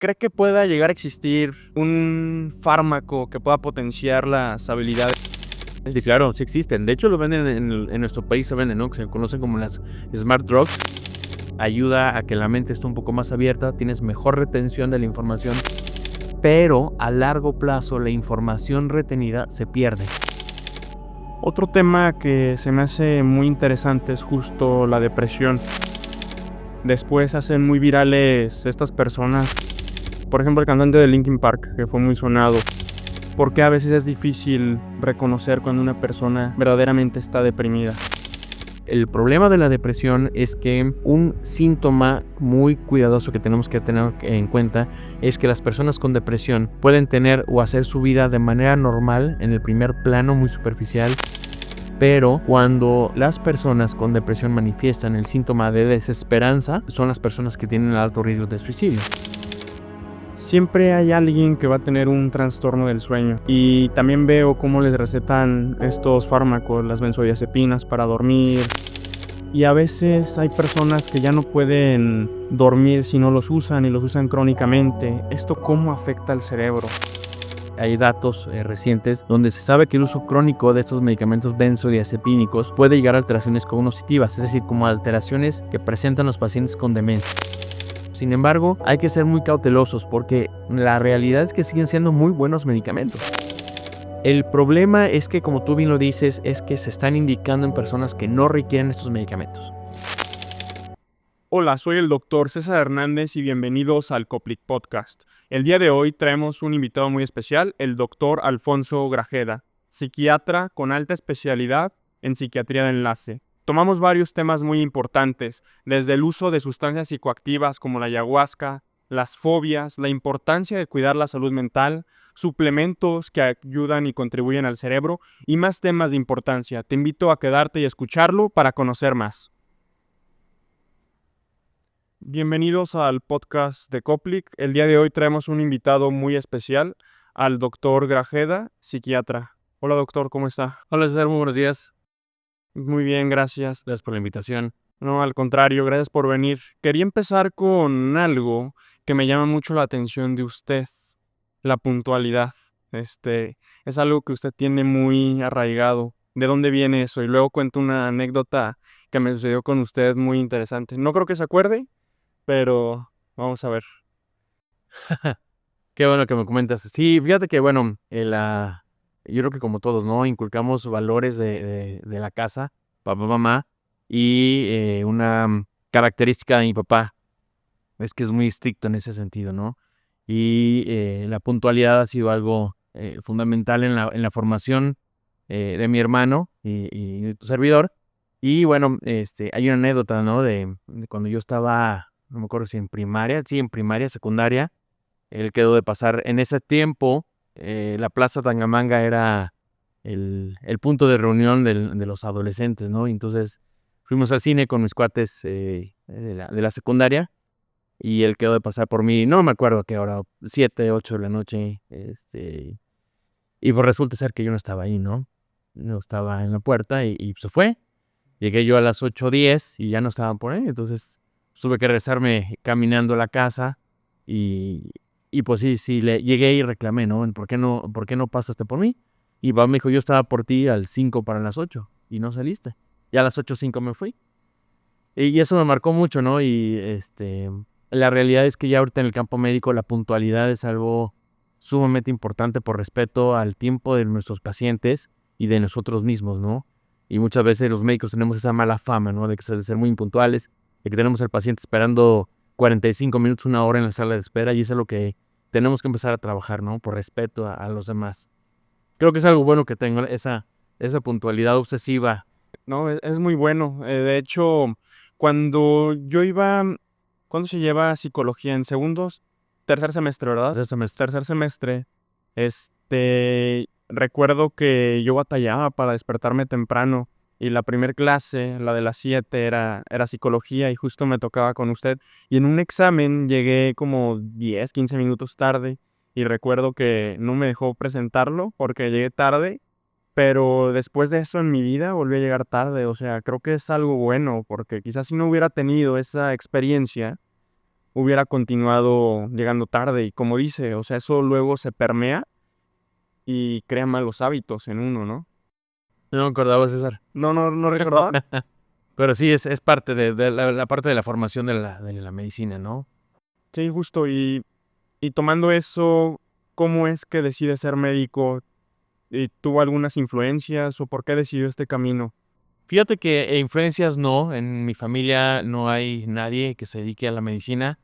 ¿Cree que pueda llegar a existir un fármaco que pueda potenciar las habilidades? Sí, claro, sí existen. De hecho, lo venden en nuestro país, se venden, ¿no? Que se conocen como las Smart Drugs. Ayuda a que la mente esté un poco más abierta, tienes mejor retención de la información, pero a largo plazo la información retenida se pierde. Otro tema que se me hace muy interesante es justo la depresión. Después hacen muy virales estas personas, por ejemplo el cantante de Linkin Park, que fue muy sonado, porque a veces es difícil reconocer cuando una persona verdaderamente está deprimida. El problema de la depresión es que un síntoma muy cuidadoso que tenemos que tener en cuenta es que las personas con depresión pueden tener o hacer su vida de manera normal en el primer plano, muy superficial, pero cuando las personas con depresión manifiestan el síntoma de desesperanza, son las personas que tienen alto riesgo de suicidio. Siempre hay alguien que va a tener un trastorno del sueño y también veo cómo les recetan estos fármacos, las benzodiazepinas para dormir, y a veces hay personas que ya no pueden dormir si no los usan y los usan crónicamente. ¿Esto cómo afecta al cerebro? Hay datos recientes donde se sabe que el uso crónico de estos medicamentos benzodiazepínicos puede llegar a alteraciones cognitivas, es decir, como alteraciones que presentan los pacientes con demencia. Sin embargo, hay que ser muy cautelosos porque la realidad es que siguen siendo muy buenos medicamentos. El problema es que, como tú bien lo dices, es que se están indicando en personas que no requieren estos medicamentos. Hola, soy el doctor César Hernández y bienvenidos al Coplic Podcast. El día de hoy traemos un invitado muy especial, el doctor Alfonso Grajeda, psiquiatra con alta especialidad en psiquiatría de enlace. Tomamos varios temas muy importantes, desde el uso de sustancias psicoactivas como la ayahuasca, las fobias, la importancia de cuidar la salud mental, suplementos que ayudan y contribuyen al cerebro y más temas de importancia. Te invito a quedarte y escucharlo para conocer más. Bienvenidos al podcast de Coplic. El día de hoy traemos un invitado muy especial, al doctor Grajeda, psiquiatra. Hola doctor, ¿cómo está? Hola César, muy buenos días. Muy bien, gracias. Gracias por la invitación. No, al contrario, gracias por venir. Quería empezar con algo que me llama mucho la atención de usted, la puntualidad. Es algo que usted tiene muy arraigado. ¿De dónde viene eso? Y luego cuento una anécdota que me sucedió con usted muy interesante. No creo que se acuerde, pero vamos a ver. Qué bueno que me comentas. Sí, fíjate que, bueno, yo creo que como todos, ¿no? Inculcamos valores de la casa, papá, mamá, y una característica de mi papá es que es muy estricto en ese sentido, ¿no? Y la puntualidad ha sido algo fundamental en la formación de mi hermano y tu servidor. Y bueno, hay una anécdota, ¿no? De cuando yo estaba, no me acuerdo si en primaria, sí, en primaria, secundaria. Él quedó de pasar. En ese tiempo, la Plaza Tangamanga era el punto de reunión de los adolescentes, ¿no? Y entonces fuimos al cine con mis cuates de la secundaria y él quedó de pasar por mí, no me acuerdo a qué hora, 7, 8 de la noche, y pues resulta ser que yo no estaba ahí, ¿no? No estaba en la puerta y se fue. Llegué yo a las 8:10 y ya no estaban por ahí, entonces tuve que regresarme caminando a la casa y, y pues sí, llegué y reclamé, ¿no? ¿Por qué no pasaste por mí? Y me dijo, yo estaba por ti al 5 para las 8 y no saliste. Y a las 8:05 me fui. Y eso me marcó mucho, ¿no? Y la realidad es que ya ahorita en el campo médico la puntualidad es algo sumamente importante por respeto al tiempo de nuestros pacientes y de nosotros mismos, ¿no? Y muchas veces los médicos tenemos esa mala fama, ¿no? De ser muy impuntuales, de que tenemos al paciente esperando 45 minutos, una hora en la sala de espera, y eso es lo que tenemos que empezar a trabajar, ¿no? Por respeto a los demás. Creo que es algo bueno que tengo esa puntualidad obsesiva. No, es muy bueno. De hecho, cuando yo iba, ¿cuándo se lleva psicología? En segundos, tercer semestre, ¿verdad? Ese semestre. Tercer semestre. Recuerdo que yo batallaba para despertarme temprano y la primer clase, la de las 7, era psicología y justo me tocaba con usted. Y en un examen llegué como 10, 15 minutos tarde y recuerdo que no me dejó presentarlo porque llegué tarde, pero después de eso en mi vida volví a llegar tarde. O sea, creo que es algo bueno porque quizás si no hubiera tenido esa experiencia, hubiera continuado llegando tarde y como dice, o sea, eso luego se permea y crea malos hábitos en uno, ¿no? No me acordaba, César. No recordaba. Pero sí, es parte de la parte de la formación de la medicina, ¿no? Sí, justo. Y tomando eso, ¿cómo es que decide ser médico? ¿Y tuvo algunas influencias o por qué decidió este camino? Fíjate que influencias no, en mi familia no hay nadie que se dedique a la medicina.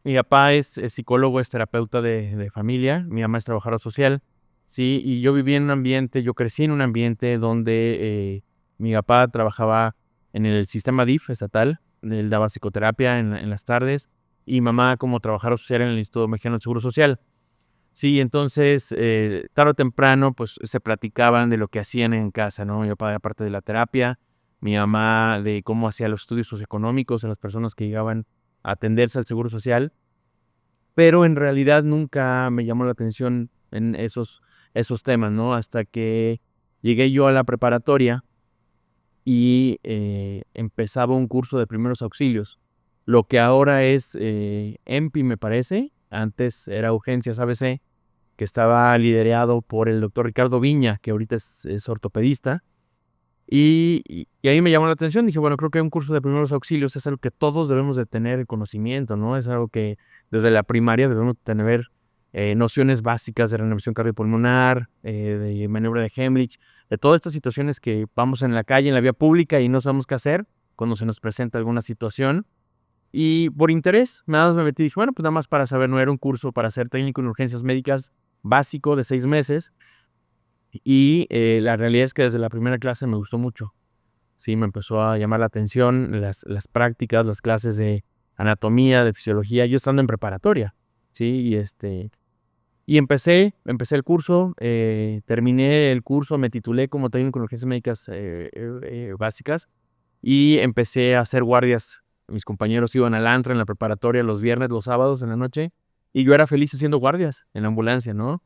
Mi papá es psicólogo, es terapeuta de familia, mi mamá es trabajadora social, sí, y yo viví en un ambiente, yo crecí en un ambiente donde mi papá trabajaba en el sistema DIF estatal, él daba psicoterapia en las tardes, y mamá como trabajadora social en el Instituto Mexicano del Seguro Social. Sí, entonces, tarde o temprano, pues, se platicaban de lo que hacían en casa, ¿no? Mi papá era parte de la terapia, mi mamá de cómo hacía los estudios socioeconómicos de las personas que llegaban a atenderse al seguro social, pero en realidad nunca me llamó la atención en esos temas, ¿no? Hasta que llegué yo a la preparatoria y, empezaba un curso de primeros auxilios. Lo que ahora es, EMPI, me parece, antes era Urgencias ABC, que estaba liderado por el doctor Ricardo Viña, que ahorita es ortopedista. Y ahí me llamó la atención, dije, bueno, creo que un curso de primeros auxilios es algo que todos debemos de tener conocimiento, ¿no? Es algo que desde la primaria debemos tener nociones básicas de reanimación cardiopulmonar, de maniobra de Heimlich, de todas estas situaciones que vamos en la calle, en la vía pública y no sabemos qué hacer cuando se nos presenta alguna situación. Y por interés, nada más me metí y dije, bueno, pues nada más para saber, no era un curso para ser técnico en urgencias médicas básico de 6 meses. Y la realidad es que desde la primera clase me gustó mucho. Sí, me empezó a llamar la atención las prácticas, las clases de anatomía, de fisiología, yo estando en preparatoria, ¿sí? Y empecé el curso, terminé el curso, me titulé como técnico en urgencias médicas básicas y empecé a hacer guardias. Mis compañeros iban al antro en la preparatoria los viernes, los sábados en la noche y yo era feliz haciendo guardias en la ambulancia, ¿no?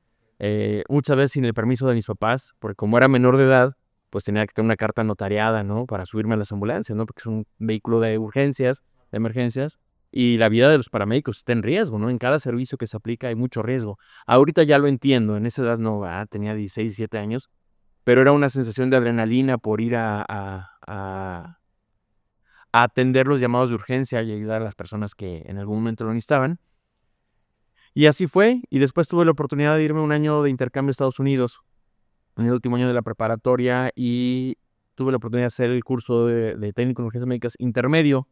Muchas veces sin el permiso de mis papás, porque como era menor de edad, pues tenía que tener una carta notariada, ¿no? Para subirme a las ambulancias, ¿no? Porque es un vehículo de urgencias, de emergencias, y la vida de los paramédicos está en riesgo, ¿no? En cada servicio que se aplica hay mucho riesgo. Ahorita ya lo entiendo, en esa edad no, tenía 16, 17 años, pero era una sensación de adrenalina por ir a atender los llamados de urgencia y ayudar a las personas que en algún momento lo necesitaban. Y así fue, y después tuve la oportunidad de irme un año de intercambio a Estados Unidos, en el último año de la preparatoria, y tuve la oportunidad de hacer el curso de técnico en urgencias médicas intermedio,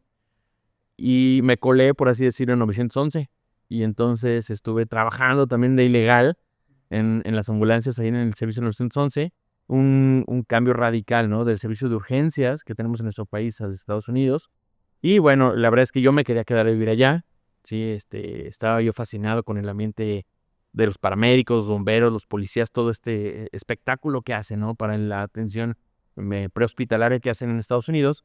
y me colé, por así decirlo, en 911. Y entonces estuve trabajando también de ilegal en las ambulancias ahí en el servicio 911, un cambio radical, ¿no? Del servicio de urgencias que tenemos en nuestro país a los Estados Unidos. Y bueno, la verdad es que yo me quería quedar a vivir allá, sí, estaba yo fascinado con el ambiente de los paramédicos, los bomberos, los policías, todo este espectáculo que hacen, ¿no? Para la atención prehospitalaria que hacen en Estados Unidos.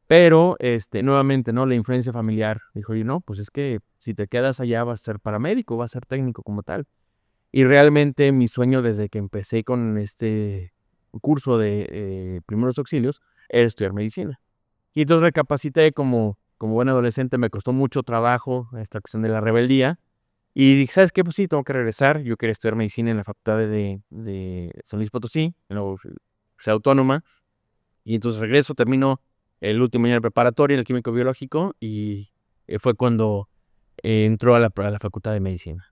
Pero, nuevamente, ¿no? La influencia familiar. Dijo, y no, pues es que si te quedas allá vas a ser paramédico, vas a ser técnico como tal. Y realmente mi sueño desde que empecé con este curso de primeros auxilios era estudiar medicina. Y entonces recapacité como buen adolescente, me costó mucho trabajo esta cuestión de la rebeldía. Y dije, ¿sabes qué? Pues sí, tengo que regresar. Yo quería estudiar medicina en la Facultad de San Luis Potosí, en la Universidad Autónoma. Y entonces regreso, termino el último año de preparatoria en el químico biológico y fue cuando entró a la Facultad de Medicina.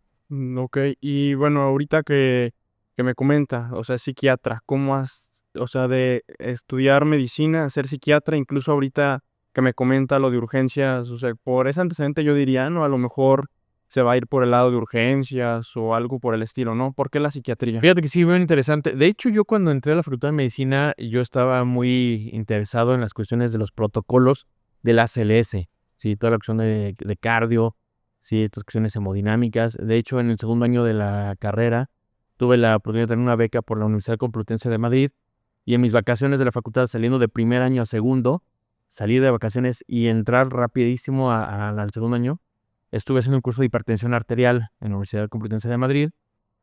Ok, y bueno, ahorita que me comenta, o sea, psiquiatra, ¿cómo has, o sea, de estudiar medicina a ser psiquiatra, incluso ahorita que me comenta lo de urgencias, o sea, por ese antecedente yo diría, no, a lo mejor se va a ir por el lado de urgencias o algo por el estilo, ¿no? ¿Por qué la psiquiatría? Fíjate que sí, muy interesante. De hecho, yo cuando entré a la Facultad de Medicina, yo estaba muy interesado en las cuestiones de los protocolos del ACLS, sí, toda la cuestión de cardio, sí, estas cuestiones hemodinámicas. De hecho, en el segundo año de la carrera, tuve la oportunidad de tener una beca por la Universidad Complutense de Madrid y en mis vacaciones de la facultad, saliendo de primer año a segundo, salir de vacaciones y entrar rapidísimo al segundo año, estuve haciendo un curso de hipertensión arterial en la Universidad Complutense de Madrid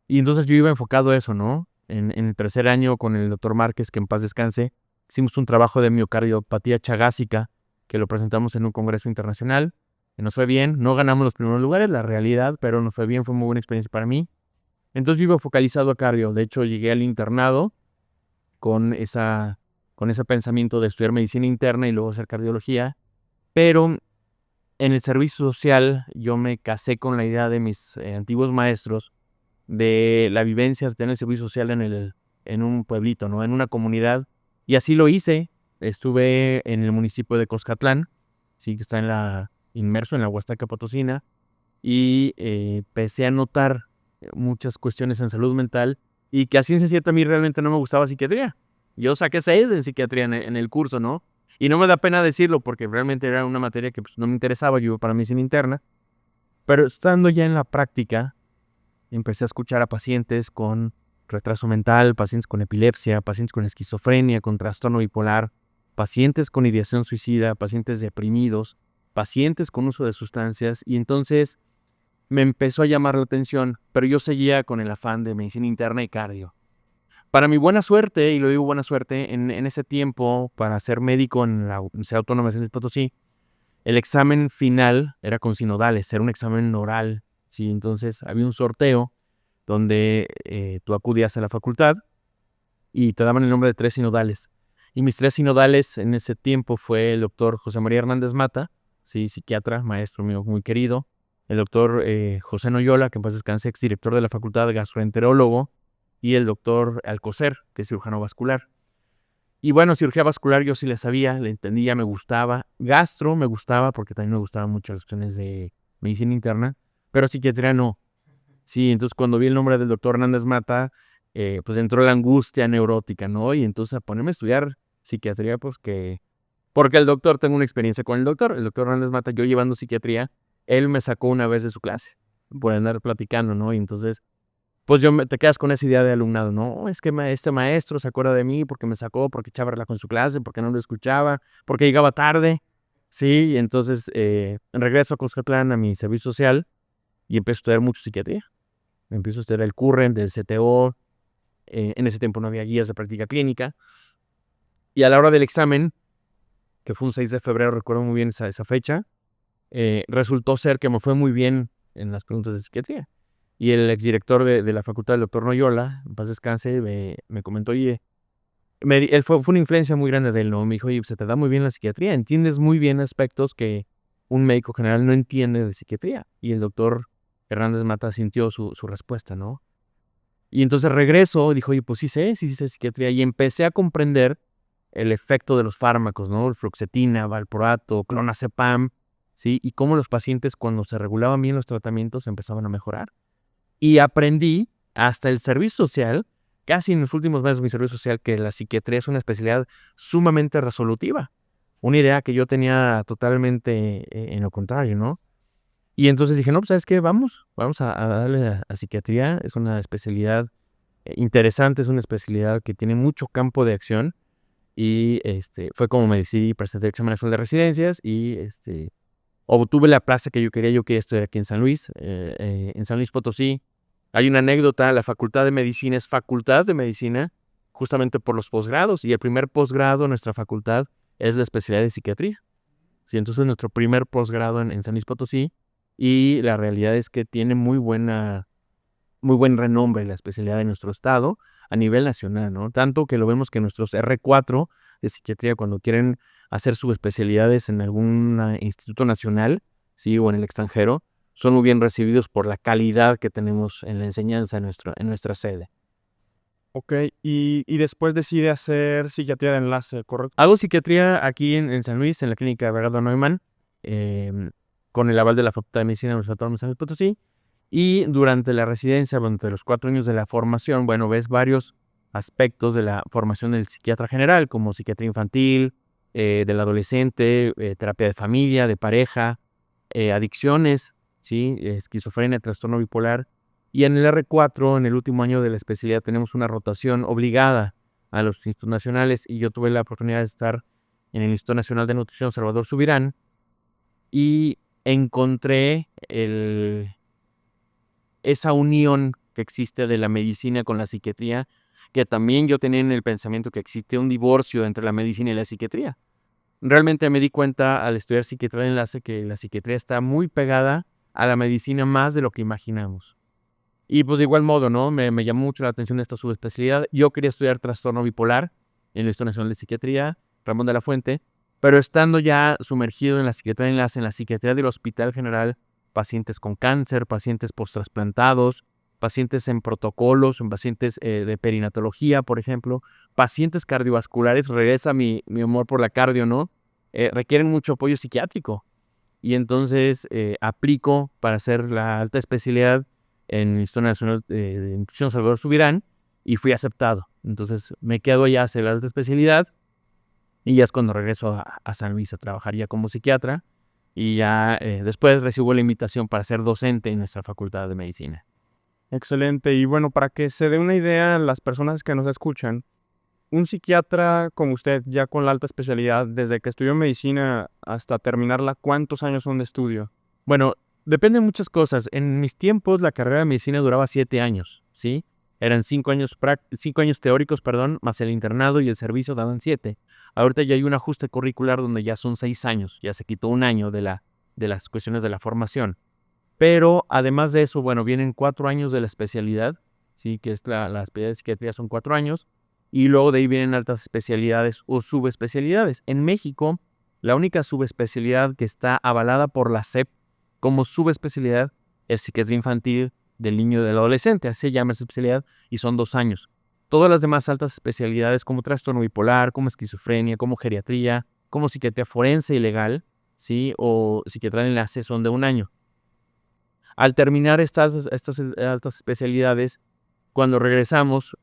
y entonces yo iba enfocado a eso, ¿no? En el tercer año con el doctor Márquez, que en paz descanse, hicimos un trabajo de miocardiopatía chagásica que lo presentamos en un congreso internacional Nos fue bien, no ganamos los primeros lugares, la realidad, pero nos fue bien, fue muy buena experiencia para mí. Entonces yo iba focalizado a cardio. De hecho, llegué al internado con ese pensamiento de estudiar medicina interna y luego hacer cardiología. Pero en el servicio social yo me casé con la idea de mis antiguos maestros de la vivencia de tener el servicio social en un pueblito, ¿no? En una comunidad. Y así lo hice. Estuve en el municipio de Coscatlán, sí, que está inmerso en la Huasteca Potosina, y empecé a notar muchas cuestiones en salud mental y que a ciencia cierta a mí realmente no me gustaba psiquiatría. Yo saqué 6 en psiquiatría en el curso, ¿no? Y no me da pena decirlo porque realmente era una materia que pues, no me interesaba, yo iba para medicina interna. Pero estando ya en la práctica, empecé a escuchar a pacientes con retraso mental, pacientes con epilepsia, pacientes con esquizofrenia, con trastorno bipolar, pacientes con ideación suicida, pacientes deprimidos, pacientes con uso de sustancias, y entonces me empezó a llamar la atención, pero yo seguía con el afán de medicina interna y cardio. Para mi buena suerte, y lo digo buena suerte, en ese tiempo, para ser médico en la Universidad Autónoma de San Luis Potosí, el examen final era con sinodales, era un examen oral, ¿sí? Entonces había un sorteo donde tú acudías a la facultad y te daban el nombre de 3 sinodales. Y mis 3 sinodales en ese tiempo fue el doctor José María Hernández Mata, sí, psiquiatra, maestro mío muy querido, el doctor José Noyola, que en paz descanse, exdirector de la facultad, gastroenterólogo, y el doctor Alcocer, que es cirujano vascular. Y bueno, cirugía vascular yo sí le sabía, le entendía, me gustaba. Gastro me gustaba porque también me gustaban mucho las cuestiones de medicina interna, pero psiquiatría no. Sí, entonces cuando vi el nombre del doctor Hernández Mata, pues entró la angustia neurótica, ¿no? Y entonces a ponerme a estudiar psiquiatría, pues que... Porque tengo una experiencia con el doctor Hernández Mata, yo llevando psiquiatría, él me sacó una vez de su clase, por andar platicando, ¿no? Y entonces pues te quedas con esa idea de alumnado, ¿no? Es que este maestro se acuerda de mí porque me sacó, porque echaba relajo con su clase, porque no lo escuchaba, porque llegaba tarde, ¿sí? Y entonces regreso a Cuscatlán a mi servicio social y empiezo a estudiar mucho psiquiatría. Empiezo a estudiar el Current, el CTO, en ese tiempo no había guías de práctica clínica, y a la hora del examen, que fue un 6 de febrero, recuerdo muy bien esa fecha, resultó ser que me fue muy bien en las preguntas de psiquiatría. Y el exdirector de la facultad, el doctor Noyola, en paz descanse, me comentó, oye, él fue una influencia muy grande de él, ¿no? Me dijo, oye, se te da muy bien la psiquiatría, entiendes muy bien aspectos que un médico general no entiende de psiquiatría. Y el doctor Hernández Mata sintió su respuesta, ¿no? Y entonces regreso, dijo, oye, pues sí sé psiquiatría, y empecé a comprender el efecto de los fármacos, ¿no? Fluoxetina, valproato, clonazepam, ¿sí? Y cómo los pacientes, cuando se regulaban bien los tratamientos, empezaban a mejorar. Y aprendí hasta el servicio social, casi en los últimos meses de mi servicio social, que la psiquiatría es una especialidad sumamente resolutiva. Una idea que yo tenía totalmente en lo contrario, ¿no? Y entonces dije, no, pues, ¿sabes qué? Vamos a darle a psiquiatría. Es una especialidad interesante, es una especialidad que tiene mucho campo de acción. Y fue como me decidí, presenté el examen nacional de residencias y obtuve la plaza que yo quería estudiar aquí en San Luis, en San Luis Potosí. Hay una anécdota, la Facultad de Medicina es facultad de medicina justamente por los posgrados, y el primer posgrado en nuestra facultad es la especialidad de psiquiatría. Sí, entonces nuestro primer posgrado en San Luis Potosí, y la realidad es que tiene muy buen renombre la especialidad de nuestro estado a nivel nacional, ¿no? Tanto que lo vemos que nuestros R4 de psiquiatría, cuando quieren hacer subespecialidades en algún instituto nacional, ¿sí? O en el extranjero, son muy bien recibidos por la calidad que tenemos en la enseñanza en nuestra sede. Ok, y después decide hacer psiquiatría de enlace, ¿correcto? Hago psiquiatría aquí en San Luis, en la clínica Bernardo Neumann, con el aval de la Facultad de Medicina de la Universidad Autónoma de San Luis Potosí. Y durante la residencia, durante los 4 años de la formación, bueno, ves varios aspectos de la formación del psiquiatra general, como psiquiatría infantil, del adolescente, terapia de familia, de pareja, adicciones, ¿sí? Esquizofrenia, trastorno bipolar. Y en el R4, en el último año de la especialidad, tenemos una rotación obligada a los institutos nacionales, y yo tuve la oportunidad de estar en el Instituto Nacional de Nutrición Salvador Subirán, y encontré esa unión que existe de la medicina con la psiquiatría, que también yo tenía en el pensamiento que existe un divorcio entre la medicina y la psiquiatría. realmente me di cuenta al estudiar psiquiatría de enlace que la psiquiatría está muy pegada a la medicina más de lo que imaginamos. Y pues de igual modo, ¿no? Me llamó mucho la atención esta subespecialidad. Yo quería estudiar trastorno bipolar en el Instituto Nacional de Psiquiatría, Ramón de la Fuente, pero estando ya sumergido en la psiquiatría de enlace, en la psiquiatría del Hospital General, pacientes con cáncer, pacientes post-trasplantados, pacientes en protocolos, en pacientes de perinatología, por ejemplo, pacientes cardiovasculares, regresa mi amor por la cardio, ¿no? Requieren mucho apoyo psiquiátrico. Y entonces aplico para hacer la alta especialidad en el Instituto Nacional de Nutrición Salvador Subirán y fui aceptado. Entonces me quedo allá a hacer la alta especialidad y ya es cuando regreso a San Luis a trabajar ya como psiquiatra y ya después recibo la invitación para ser docente en nuestra Facultad de Medicina. Excelente. Y bueno, para que se dé una idea las personas que nos escuchan, un psiquiatra como usted, ya con la alta especialidad, desde que estudió medicina hasta terminarla, ¿cuántos años son de estudio? Bueno, depende de muchas cosas. En mis tiempos la carrera de medicina duraba 7 años, ¿sí? Eran 5 años teóricos, perdón, más el internado y el servicio daban 7. Ahorita ya hay un ajuste curricular donde ya son 6 años, ya se quitó un año de las cuestiones de la formación. Pero además de eso, bueno, vienen 4 años de la especialidad, ¿sí? Que es la especialidad de psiquiatría son 4 años, y luego de ahí vienen altas especialidades o subespecialidades. En México, la única subespecialidad que está avalada por la SEP como subespecialidad es psiquiatría infantil del niño y del adolescente, así se llama esa especialidad, y son 2 años. Todas las demás altas especialidades como trastorno bipolar, como esquizofrenia, como geriatría, como psiquiatría forense y legal, ¿sí? O psiquiatría de enlace son de 1 año. Al terminar estas altas especialidades, cuando regresamos,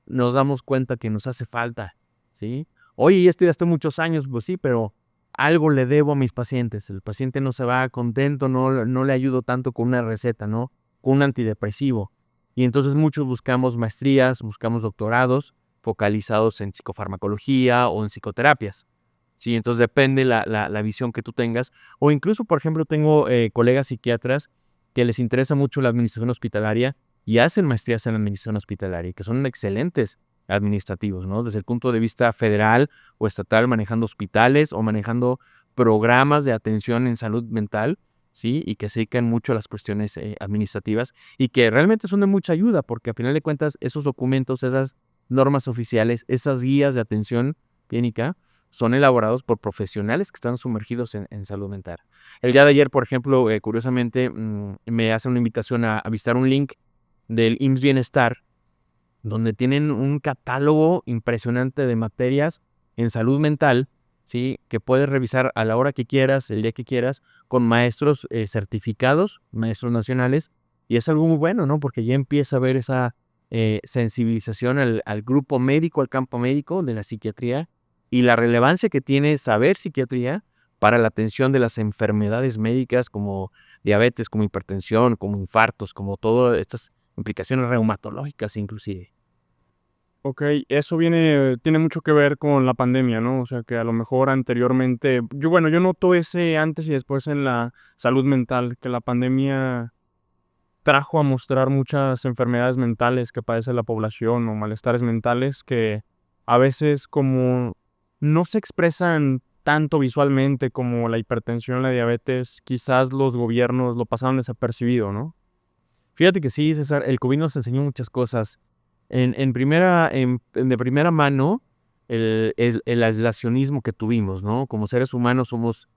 nos damos cuenta que nos hace falta, ¿sí? Oye, ya estudiaste muchos años, pues sí, pero algo le debo a mis pacientes. El paciente no se va contento, no le ayudo tanto con una receta, ¿no? Con un antidepresivo. Y entonces muchos buscamos maestrías, buscamos doctorados focalizados en psicofarmacología o en psicoterapias. Sí, entonces depende la visión que tú tengas. O incluso, por ejemplo, tengo colegas psiquiatras que les interesa mucho la administración hospitalaria y hacen maestrías en la administración hospitalaria, que son excelentes administrativos, ¿no? Desde el punto de vista federal o estatal, manejando hospitales o manejando programas de atención en salud mental, ¿sí? Y que se dedican mucho a las cuestiones administrativas y que realmente son de mucha ayuda, porque a final de cuentas esos documentos, esas normas oficiales, esas guías de atención clínica, son elaborados por profesionales que están sumergidos en salud mental. El día de ayer, por ejemplo, curiosamente, me hacen una invitación a visitar un link del IMSS Bienestar, donde tienen un catálogo impresionante de materias en salud mental, ¿sí? Que puedes revisar a la hora que quieras, el día que quieras, con maestros certificados, maestros nacionales, y es algo muy bueno, ¿no? Porque ya empieza a haber esa sensibilización al grupo médico, al campo médico de la psiquiatría, y la relevancia que tiene saber psiquiatría para la atención de las enfermedades médicas como diabetes, como hipertensión, como infartos, como todas estas implicaciones reumatológicas inclusive. Ok, eso tiene mucho que ver con la pandemia, ¿no? O sea, que a lo mejor anteriormente, yo noto ese antes y después en la salud mental, que la pandemia trajo a mostrar muchas enfermedades mentales que padece la población o malestares mentales que a veces como no se expresan tanto visualmente como la hipertensión, la diabetes, quizás los gobiernos lo pasaron desapercibido, ¿no? Fíjate que sí, César, el COVID nos enseñó muchas cosas. De primera mano, el aislacionismo que tuvimos, ¿no? Como seres humanos somos,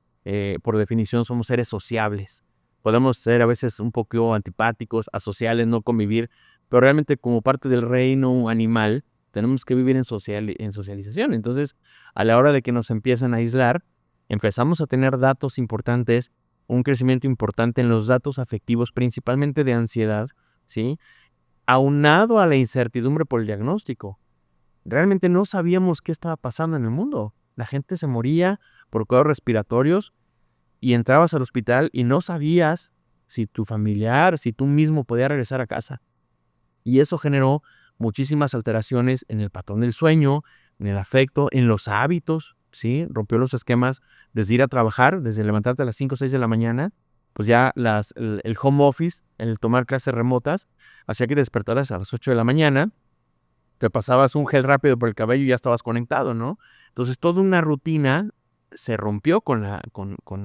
por definición, somos seres sociables. Podemos ser a veces un poco antipáticos, asociales, no convivir, pero realmente como parte del reino animal, tenemos que vivir en socialización. Entonces, a la hora de que nos empiezan a aislar, empezamos a tener datos importantes, un crecimiento importante en los datos afectivos, principalmente de ansiedad, ¿sí? Aunado a la incertidumbre por el diagnóstico. Realmente no sabíamos qué estaba pasando en el mundo. La gente se moría por cuadros respiratorios y entrabas al hospital y no sabías si tu familiar, si tú mismo podías regresar a casa. Y eso generó muchísimas alteraciones en el patrón del sueño, en el afecto, en los hábitos, ¿sí? Rompió los esquemas desde ir a trabajar, desde levantarte a las 5 o 6 de la mañana, pues ya el home office, el tomar clases remotas, hacía que despertaras a las 8 de la mañana, te pasabas un gel rápido por el cabello y ya estabas conectado, ¿no? Entonces, toda una rutina se rompió con la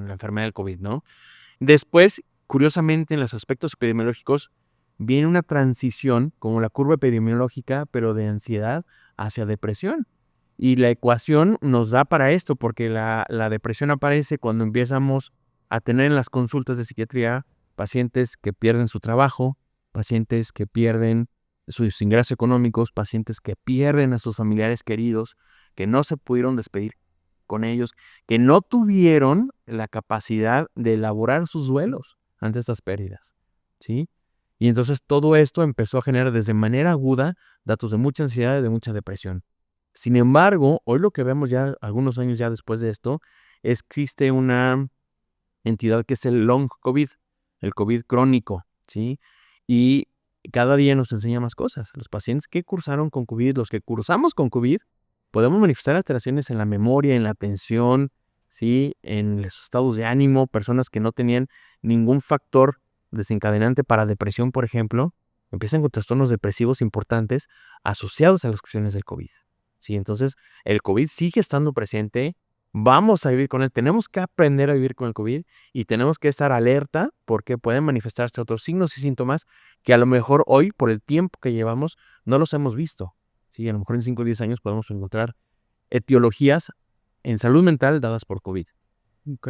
enfermedad del COVID, ¿no? Después, curiosamente, en los aspectos epidemiológicos, viene una transición, como la curva epidemiológica, pero de ansiedad hacia depresión. Y la ecuación nos da para esto, porque la depresión aparece cuando empezamos a tener en las consultas de psiquiatría pacientes que pierden su trabajo, pacientes que pierden sus ingresos económicos, pacientes que pierden a sus familiares queridos, que no se pudieron despedir con ellos, que no tuvieron la capacidad de elaborar sus duelos ante estas pérdidas, ¿sí? Y entonces todo esto empezó a generar desde manera aguda datos de mucha ansiedad y de mucha depresión. Sin embargo, hoy lo que vemos ya algunos años ya después de esto, existe una entidad que es el long COVID, el COVID crónico, ¿sí? Y cada día nos enseña más cosas. Los pacientes que cursaron con COVID, los que cursamos con COVID, podemos manifestar alteraciones en la memoria, en la atención, ¿sí? En los estados de ánimo, personas que no tenían ningún factor desencadenante para depresión, por ejemplo, empiezan con trastornos depresivos importantes asociados a las cuestiones del COVID, ¿sí? Entonces, el COVID sigue estando presente, vamos a vivir con él, tenemos que aprender a vivir con el COVID y tenemos que estar alerta porque pueden manifestarse otros signos y síntomas que a lo mejor hoy, por el tiempo que llevamos, no los hemos visto. Sí, a lo mejor en 5 o 10 años podemos encontrar etiologías en salud mental dadas por COVID. Ok.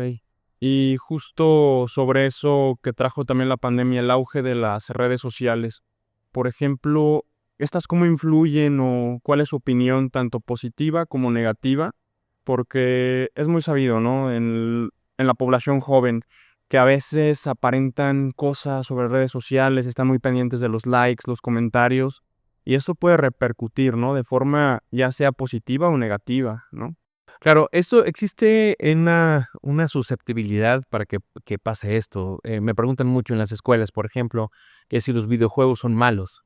Y justo sobre eso que trajo también la pandemia, el auge de las redes sociales. Por ejemplo, ¿estas cómo influyen o cuál es su opinión tanto positiva como negativa? Porque es muy sabido, ¿no? En la población joven, que a veces aparentan cosas sobre redes sociales, están muy pendientes de los likes, los comentarios, y eso puede repercutir, ¿no? De forma ya sea positiva o negativa, ¿no? Claro, esto existe en una susceptibilidad para que pase esto. Me preguntan mucho en las escuelas, por ejemplo, que si los videojuegos son malos.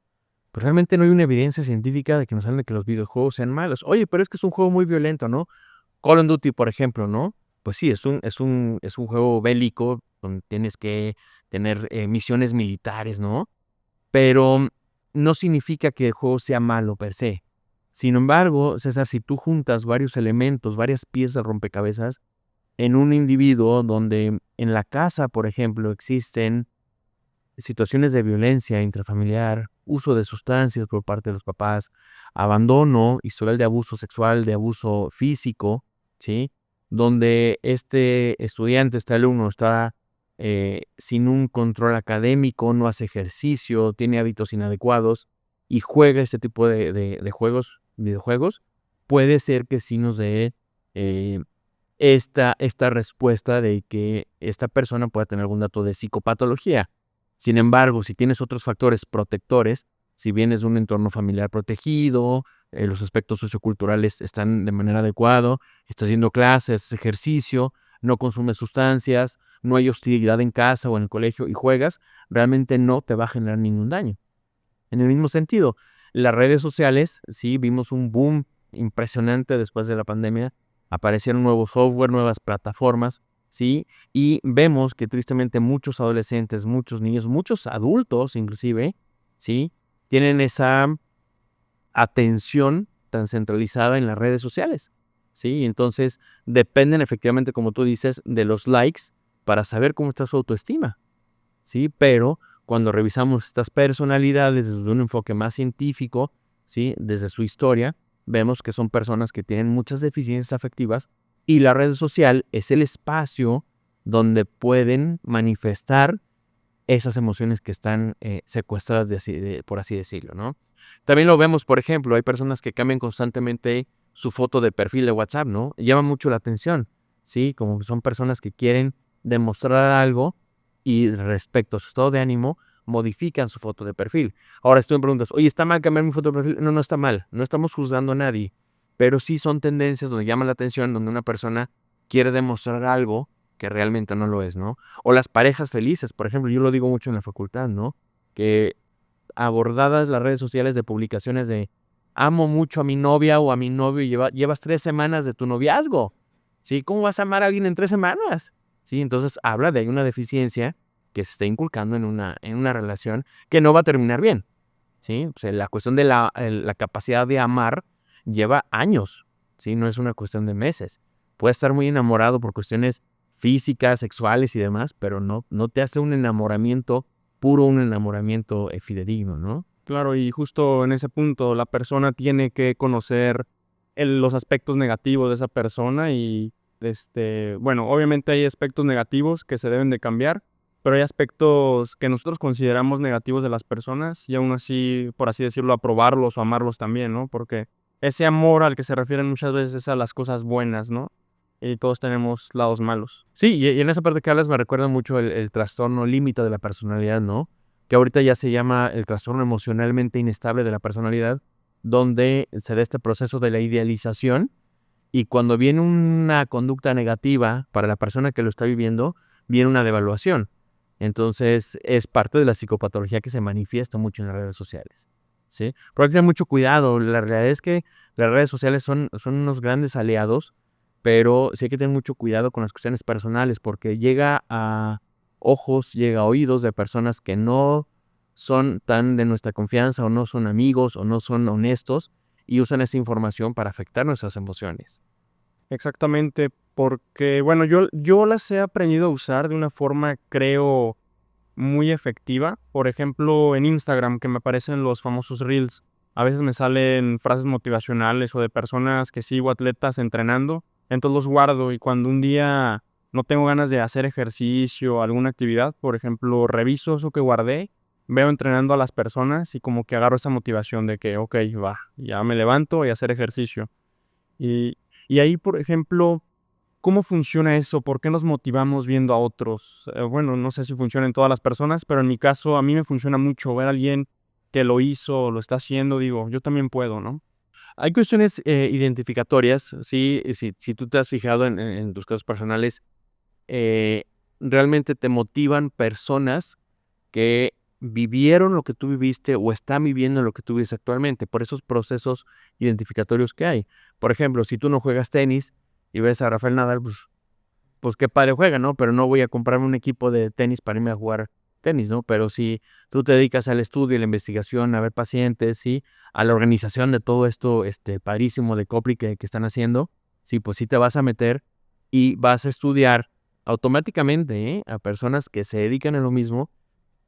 Pero realmente no hay una evidencia científica de que nos hablen de que los videojuegos sean malos. Oye, pero es que es un juego muy violento, ¿no? Call of Duty, por ejemplo, ¿no? Pues sí, es un juego bélico donde tienes que tener misiones militares, ¿no? Pero no significa que el juego sea malo per se. Sin embargo, César, si tú juntas varios elementos, varias piezas del rompecabezas en un individuo donde en la casa, por ejemplo, existen situaciones de violencia intrafamiliar, uso de sustancias por parte de los papás, abandono, historial de abuso sexual, de abuso físico, ¿sí? Donde este estudiante, este alumno está sin un control académico, no hace ejercicio, tiene hábitos inadecuados y juega este tipo de juegos, videojuegos, puede ser que sí nos dé eh, esta respuesta de que esta persona pueda tener algún dato de psicopatología. Sin embargo, si tienes otros factores protectores, si vienes de un entorno familiar protegido, los aspectos socioculturales están de manera adecuada, estás haciendo clases, haces ejercicio, no consumes sustancias, no hay hostilidad en casa o en el colegio y juegas, realmente no te va a generar ningún daño. En el mismo sentido, las redes sociales, sí, vimos un boom impresionante después de la pandemia, aparecieron nuevos software, nuevas plataformas, ¿sí? Y vemos que tristemente muchos adolescentes, muchos niños, muchos adultos inclusive, ¿sí? Tienen esa atención tan centralizada en las redes sociales, ¿sí? Entonces dependen efectivamente, como tú dices, de los likes para saber cómo está su autoestima, ¿sí? Pero cuando revisamos estas personalidades desde un enfoque más científico, ¿sí? Desde su historia, vemos que son personas que tienen muchas deficiencias afectivas y la red social es el espacio donde pueden manifestar esas emociones que están secuestradas, por así decirlo, ¿no? También lo vemos, por ejemplo, hay personas que cambian constantemente su foto de perfil de WhatsApp, ¿no? Llama mucho la atención, ¿sí? Como son personas que quieren demostrar algo y respecto a su estado de ánimo, modifican su foto de perfil. Ahora, si tú me preguntas, oye, ¿está mal cambiar mi foto de perfil? No, no está mal, no estamos juzgando a nadie, pero sí son tendencias donde llama la atención, donde una persona quiere demostrar algo que realmente no lo es, ¿no? O las parejas felices, por ejemplo, yo lo digo mucho en la facultad, ¿no? Que abordadas las redes sociales de publicaciones de amo mucho a mi novia o a mi novio y llevas 3 semanas de tu noviazgo, ¿sí? ¿Cómo vas a amar a alguien en 3 semanas? ¿Sí? Entonces habla de una deficiencia que se está inculcando en una relación que no va a terminar bien, ¿sí? O sea, la cuestión de la capacidad de amar lleva años, ¿sí? No es una cuestión de meses. Puedes estar muy enamorado por cuestiones físicas, sexuales y demás, pero no te hace un enamoramiento puro, un enamoramiento fidedigno, ¿no? Claro, y justo en ese punto la persona tiene que conocer los aspectos negativos de esa persona y, bueno, obviamente hay aspectos negativos que se deben de cambiar, pero hay aspectos que nosotros consideramos negativos de las personas y aún así, por así decirlo, aprobarlos o amarlos también, ¿no? Porque ese amor al que se refieren muchas veces es a las cosas buenas, ¿no? Y todos tenemos lados malos. Sí, y en esa parte que hablas me recuerda mucho el trastorno límite de la personalidad, ¿no? Que ahorita ya se llama el trastorno emocionalmente inestable de la personalidad, donde se da este proceso de la idealización y cuando viene una conducta negativa para la persona que lo está viviendo, viene una devaluación. Entonces es parte de la psicopatología que se manifiesta mucho en las redes sociales, ¿sí? Pero hay que tener mucho cuidado. La realidad es que las redes sociales son unos grandes aliados, pero sí hay que tener mucho cuidado con las cuestiones personales porque llega a ojos, llega a oídos de personas que no son tan de nuestra confianza o no son amigos o no son honestos y usan esa información para afectar nuestras emociones. Exactamente, porque, bueno, yo las he aprendido a usar de una forma, creo, muy efectiva. Por ejemplo, en Instagram, que me aparecen los famosos reels. A veces me salen frases motivacionales o de personas que sigo, atletas entrenando. Entonces los guardo y cuando un día no tengo ganas de hacer ejercicio o alguna actividad, por ejemplo, reviso eso que guardé, veo entrenando a las personas y como que agarro esa motivación de que, ok, va, ya me levanto y a hacer ejercicio. Y, y ahí, por ejemplo, ¿cómo funciona eso? ¿Por qué nos motivamos viendo a otros? Bueno, no sé si funciona en todas las personas, pero en mi caso a mí me funciona mucho ver a alguien que lo hizo o lo está haciendo, digo, yo también puedo, ¿no? Hay cuestiones identificatorias, ¿sí? Si tú te has fijado en tus casos personales, eh, realmente te motivan personas que vivieron lo que tú viviste o están viviendo lo que tú vives actualmente, por esos procesos identificatorios que hay. Por ejemplo, si tú no juegas tenis y ves a Rafael Nadal, pues qué padre juega, ¿no? Pero no voy a comprarme un equipo de tenis para irme a jugar tenis, ¿no? Pero si tú te dedicas al estudio y la investigación, a ver pacientes, ¿sí? A la organización de todo esto, padrísimo de Copri que están haciendo, sí, pues sí te vas a meter y vas a estudiar automáticamente, a personas que se dedican a lo mismo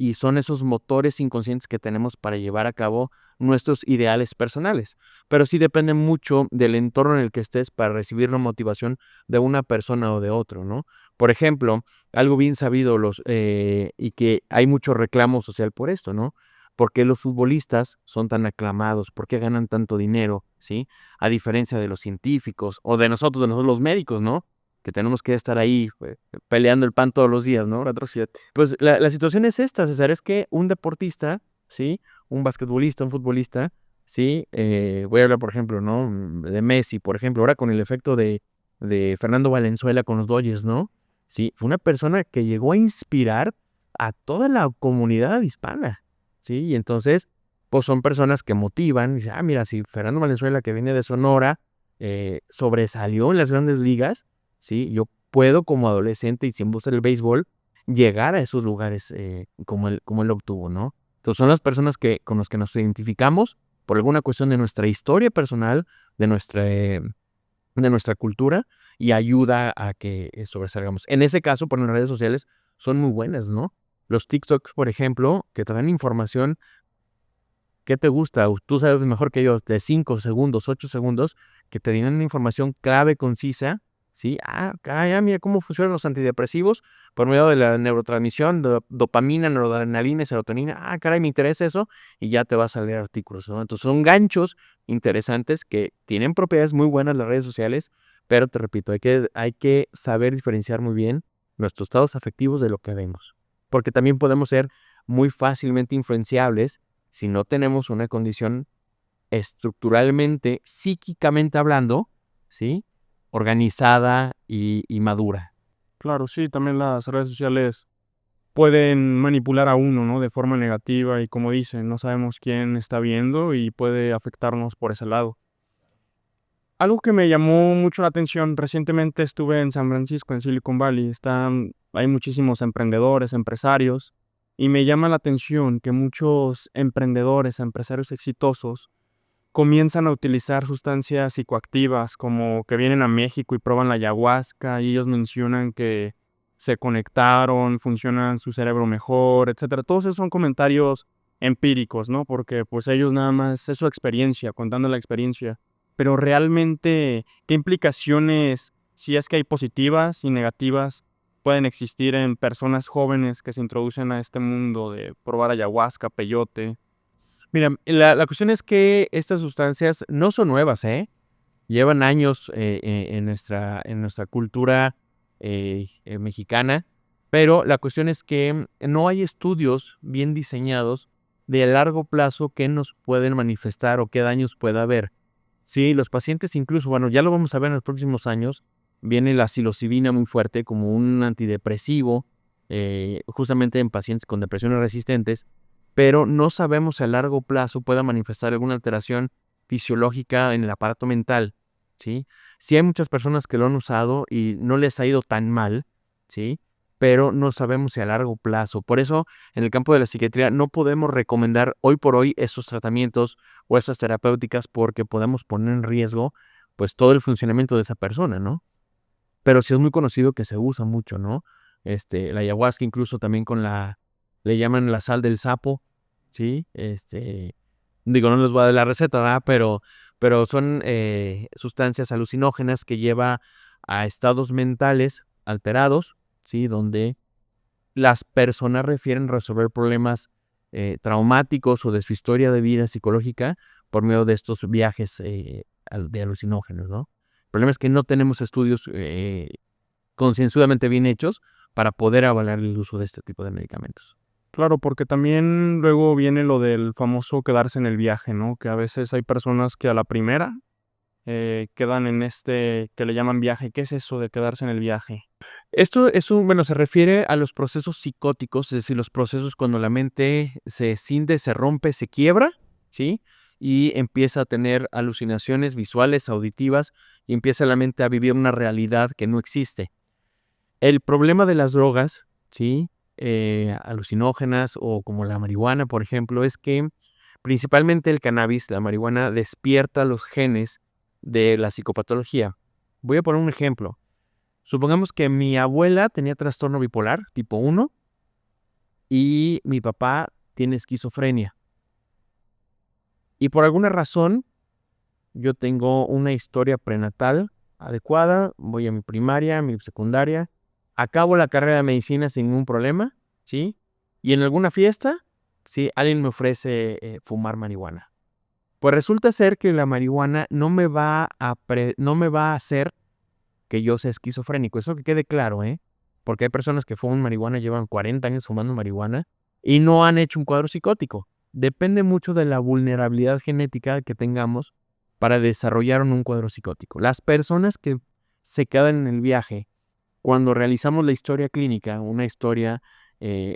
y son esos motores inconscientes que tenemos para llevar a cabo nuestros ideales personales. Pero sí depende mucho del entorno en el que estés para recibir la motivación de una persona o de otro, ¿no? Por ejemplo, algo bien sabido y que hay mucho reclamo social por esto, ¿no? ¿Por qué los futbolistas son tan aclamados? ¿Por qué ganan tanto dinero? ¿Sí? A diferencia de los científicos o de nosotros los médicos, ¿no? Que tenemos que estar ahí peleando el pan todos los días, ¿no? 4/7. Pues la situación es esta, César, es que un deportista, ¿sí? Un basquetbolista, un futbolista, ¿sí? Voy a hablar, por ejemplo, ¿no? De Messi, por ejemplo, ahora con el efecto de Fernando Valenzuela con los Dodgers, ¿no? Sí, fue una persona que llegó a inspirar a toda la comunidad hispana, ¿sí? Y entonces, pues son personas que motivan, y dicen, mira, si Fernando Valenzuela, que viene de Sonora, sobresalió en las grandes ligas, ¿sí? Yo puedo como adolescente y sin buscar el béisbol llegar a esos lugares como él obtuvo, ¿no? Entonces son las personas con las que nos identificamos por alguna cuestión de nuestra historia personal, de nuestra cultura y ayuda a que sobresalgamos. En ese caso, por las redes sociales son muy buenas, ¿no? Los TikToks, por ejemplo, que te dan información. ¿Qué te gusta? Tú sabes mejor que yo, de 5 segundos, 8 segundos, que te den una información clave, concisa, ¿sí? Caray, mira cómo funcionan los antidepresivos por medio de la neurotransmisión, dopamina, noradrenalina y serotonina. Caray, me interesa eso, y ya te vas a leer artículos, ¿no? Entonces son ganchos interesantes que tienen propiedades muy buenas las redes sociales, pero te repito, hay que saber diferenciar muy bien nuestros estados afectivos de lo que vemos, porque también podemos ser muy fácilmente influenciables si no tenemos una condición estructuralmente, psíquicamente hablando, ¿sí? Organizada y madura. Claro, sí, también las redes sociales pueden manipular a uno, ¿no? De forma negativa y como dicen, no sabemos quién está viendo y puede afectarnos por ese lado. Algo que me llamó mucho la atención, recientemente estuve en San Francisco, en Silicon Valley, hay muchísimos emprendedores, empresarios, y me llama la atención que muchos emprendedores, empresarios exitosos, comienzan a utilizar sustancias psicoactivas, como que vienen a México y prueban la ayahuasca, y ellos mencionan que se conectaron, funciona su cerebro mejor, etcétera. Todos esos son comentarios empíricos, ¿no? Porque pues ellos nada más es su experiencia, contando la experiencia. Pero realmente, ¿qué implicaciones, si es que hay positivas y negativas, pueden existir en personas jóvenes que se introducen a este mundo de probar ayahuasca, peyote? Mira, la cuestión es que estas sustancias no son nuevas, ¿eh? Llevan años en nuestra cultura mexicana, pero la cuestión es que no hay estudios bien diseñados de largo plazo que nos pueden manifestar o qué daños pueda haber. Sí, los pacientes incluso, bueno, ya lo vamos a ver en los próximos años, viene la psilocibina muy fuerte como un antidepresivo, justamente en pacientes con depresiones resistentes, pero no sabemos si a largo plazo pueda manifestar alguna alteración fisiológica en el aparato mental, ¿sí? Sí hay muchas personas que lo han usado y no les ha ido tan mal, ¿sí? Pero no sabemos si a largo plazo. Por eso, en el campo de la psiquiatría no podemos recomendar hoy por hoy esos tratamientos o esas terapéuticas porque podemos poner en riesgo, pues, todo el funcionamiento de esa persona, ¿no? Pero sí es muy conocido que se usa mucho, ¿no? La ayahuasca incluso también le llaman la sal del sapo, ¿sí? Digo, no les voy a dar la receta, ¿verdad? Pero son sustancias alucinógenas que lleva a estados mentales alterados, ¿sí? Donde las personas refieren resolver problemas traumáticos o de su historia de vida psicológica por medio de estos viajes de alucinógenos, ¿no? El problema es que no tenemos estudios concienzudamente bien hechos para poder avalar el uso de este tipo de medicamentos. Claro, porque también luego viene lo del famoso quedarse en el viaje, ¿no? Que a veces hay personas que a la primera quedan en que le llaman viaje. ¿Qué es eso de quedarse en el viaje? Bueno, se refiere a los procesos psicóticos, es decir, los procesos cuando la mente se cinde, se rompe, se quiebra, ¿sí? Y empieza a tener alucinaciones visuales, auditivas, y empieza la mente a vivir una realidad que no existe. El problema de las drogas, ¿sí? Alucinógenas o como la marihuana, por ejemplo, es que principalmente el cannabis, la marihuana, despierta los genes de la psicopatología. Voy a poner un ejemplo. Supongamos que mi abuela tenía trastorno bipolar tipo 1 y mi papá tiene esquizofrenia. Y por alguna razón yo tengo una historia prenatal adecuada, voy a mi primaria, a mi secundaria, acabo la carrera de medicina sin ningún problema, ¿sí? Y en alguna fiesta, ¿sí? Alguien me ofrece fumar marihuana. Pues resulta ser que la marihuana no me va a hacer que yo sea esquizofrénico. Eso que quede claro, ¿eh? Porque hay personas que fuman marihuana, llevan 40 años fumando marihuana y no han hecho un cuadro psicótico. Depende mucho de la vulnerabilidad genética que tengamos para desarrollar un cuadro psicótico. Las personas que se quedan en el viaje, cuando realizamos la historia clínica, una historia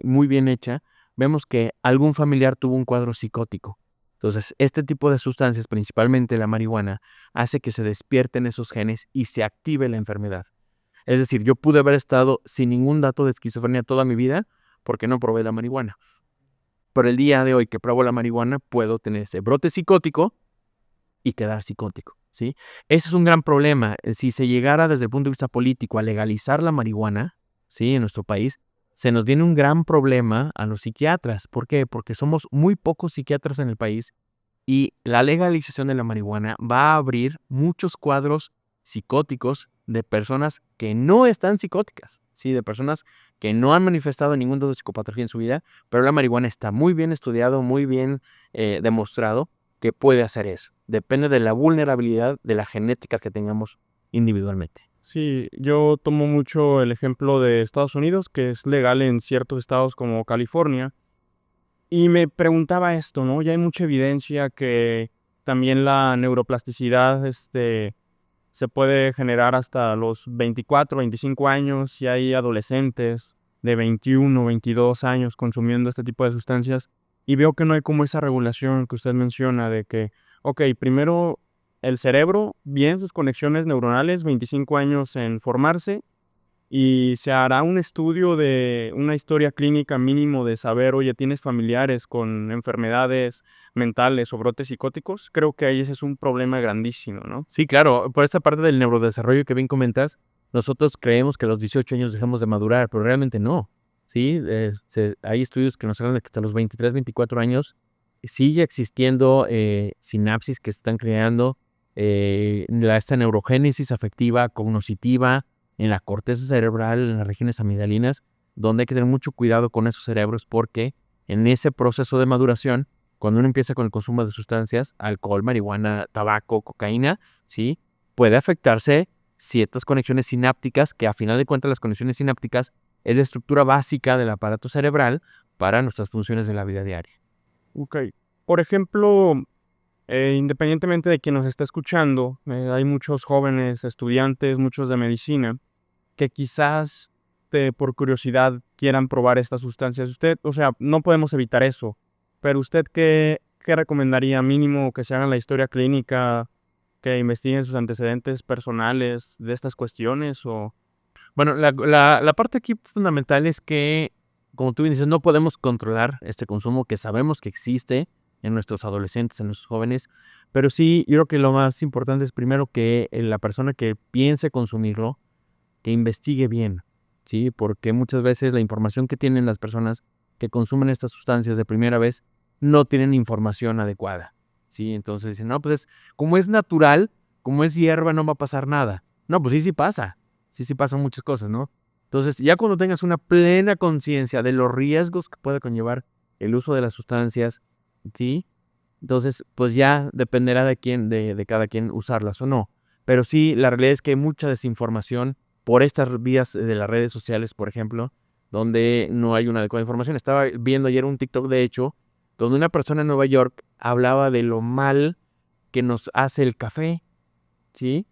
muy bien hecha, vemos que algún familiar tuvo un cuadro psicótico. Entonces, este tipo de sustancias, principalmente la marihuana, hace que se despierten esos genes y se active la enfermedad. Es decir, yo pude haber estado sin ningún dato de esquizofrenia toda mi vida porque no probé la marihuana. Pero el día de hoy que pruebo la marihuana, puedo tener ese brote psicótico y quedar psicótico, ¿sí? Ese es un gran problema. Si se llegara desde el punto de vista político a legalizar la marihuana, ¿sí? En nuestro país, se nos viene un gran problema a los psiquiatras. ¿Por qué? Porque somos muy pocos psiquiatras en el país y la legalización de la marihuana va a abrir muchos cuadros psicóticos de personas que no están psicóticas, ¿sí? De personas que no han manifestado ningún tipo de psicopatología en su vida, pero la marihuana está muy bien estudiado, muy bien demostrado que puede hacer eso. Depende de la vulnerabilidad de la genética que tengamos individualmente. Sí, yo tomo mucho el ejemplo de Estados Unidos, que es legal en ciertos estados como California. Y me preguntaba esto, ¿no? Ya hay mucha evidencia que también la neuroplasticidad, se puede generar hasta los 24, 25 años, y hay adolescentes de 21, 22 años consumiendo este tipo de sustancias, y veo que no hay como esa regulación que usted menciona de que, ok, primero el cerebro, bien sus conexiones neuronales, 25 años en formarse, y se hará un estudio de una historia clínica mínimo de saber, oye, ¿tienes familiares con enfermedades mentales o brotes psicóticos? Creo que ahí ese es un problema grandísimo, ¿no? Sí, claro, por esta parte del neurodesarrollo que bien comentas, nosotros creemos que a los 18 años dejamos de madurar, pero realmente no, ¿sí? Hay estudios que nos hablan de que hasta los 23, 24 años sigue existiendo sinapsis que se están creando, esta neurogénesis afectiva, cognitiva, en la corteza cerebral, en las regiones amigdalinas, donde hay que tener mucho cuidado con esos cerebros porque en ese proceso de maduración, cuando uno empieza con el consumo de sustancias, alcohol, marihuana, tabaco, cocaína, ¿sí? Puede afectarse ciertas conexiones sinápticas, que a final de cuentas las conexiones sinápticas es la estructura básica del aparato cerebral para nuestras funciones de la vida diaria. Ok. Por ejemplo, independientemente de quien nos está escuchando, hay muchos jóvenes estudiantes, muchos de medicina, que quizás por curiosidad quieran probar estas sustancias. Usted, o sea, no podemos evitar eso, pero usted qué recomendaría mínimo que se hagan la historia clínica, que investiguen sus antecedentes personales de estas cuestiones o... Bueno, la parte aquí fundamental es que, como tú bien dices, no podemos controlar este consumo que sabemos que existe en nuestros adolescentes, en nuestros jóvenes, pero sí, yo creo que lo más importante es primero que la persona que piense consumirlo, que investigue bien, ¿sí? Porque muchas veces la información que tienen las personas que consumen estas sustancias de primera vez no tienen información adecuada, ¿sí? Entonces dicen, no, pues como es natural, como es hierba, no va a pasar nada. No, pues sí pasa. Sí pasan muchas cosas, ¿no? Entonces, ya cuando tengas una plena conciencia de los riesgos que puede conllevar el uso de las sustancias, ¿sí? Entonces, pues ya dependerá de cada quien usarlas o no. Pero sí, la realidad es que hay mucha desinformación por estas vías de las redes sociales, por ejemplo, donde no hay una adecuada información. Estaba viendo ayer un TikTok, de hecho, donde una persona en Nueva York hablaba de lo mal que nos hace el café, ¿sí?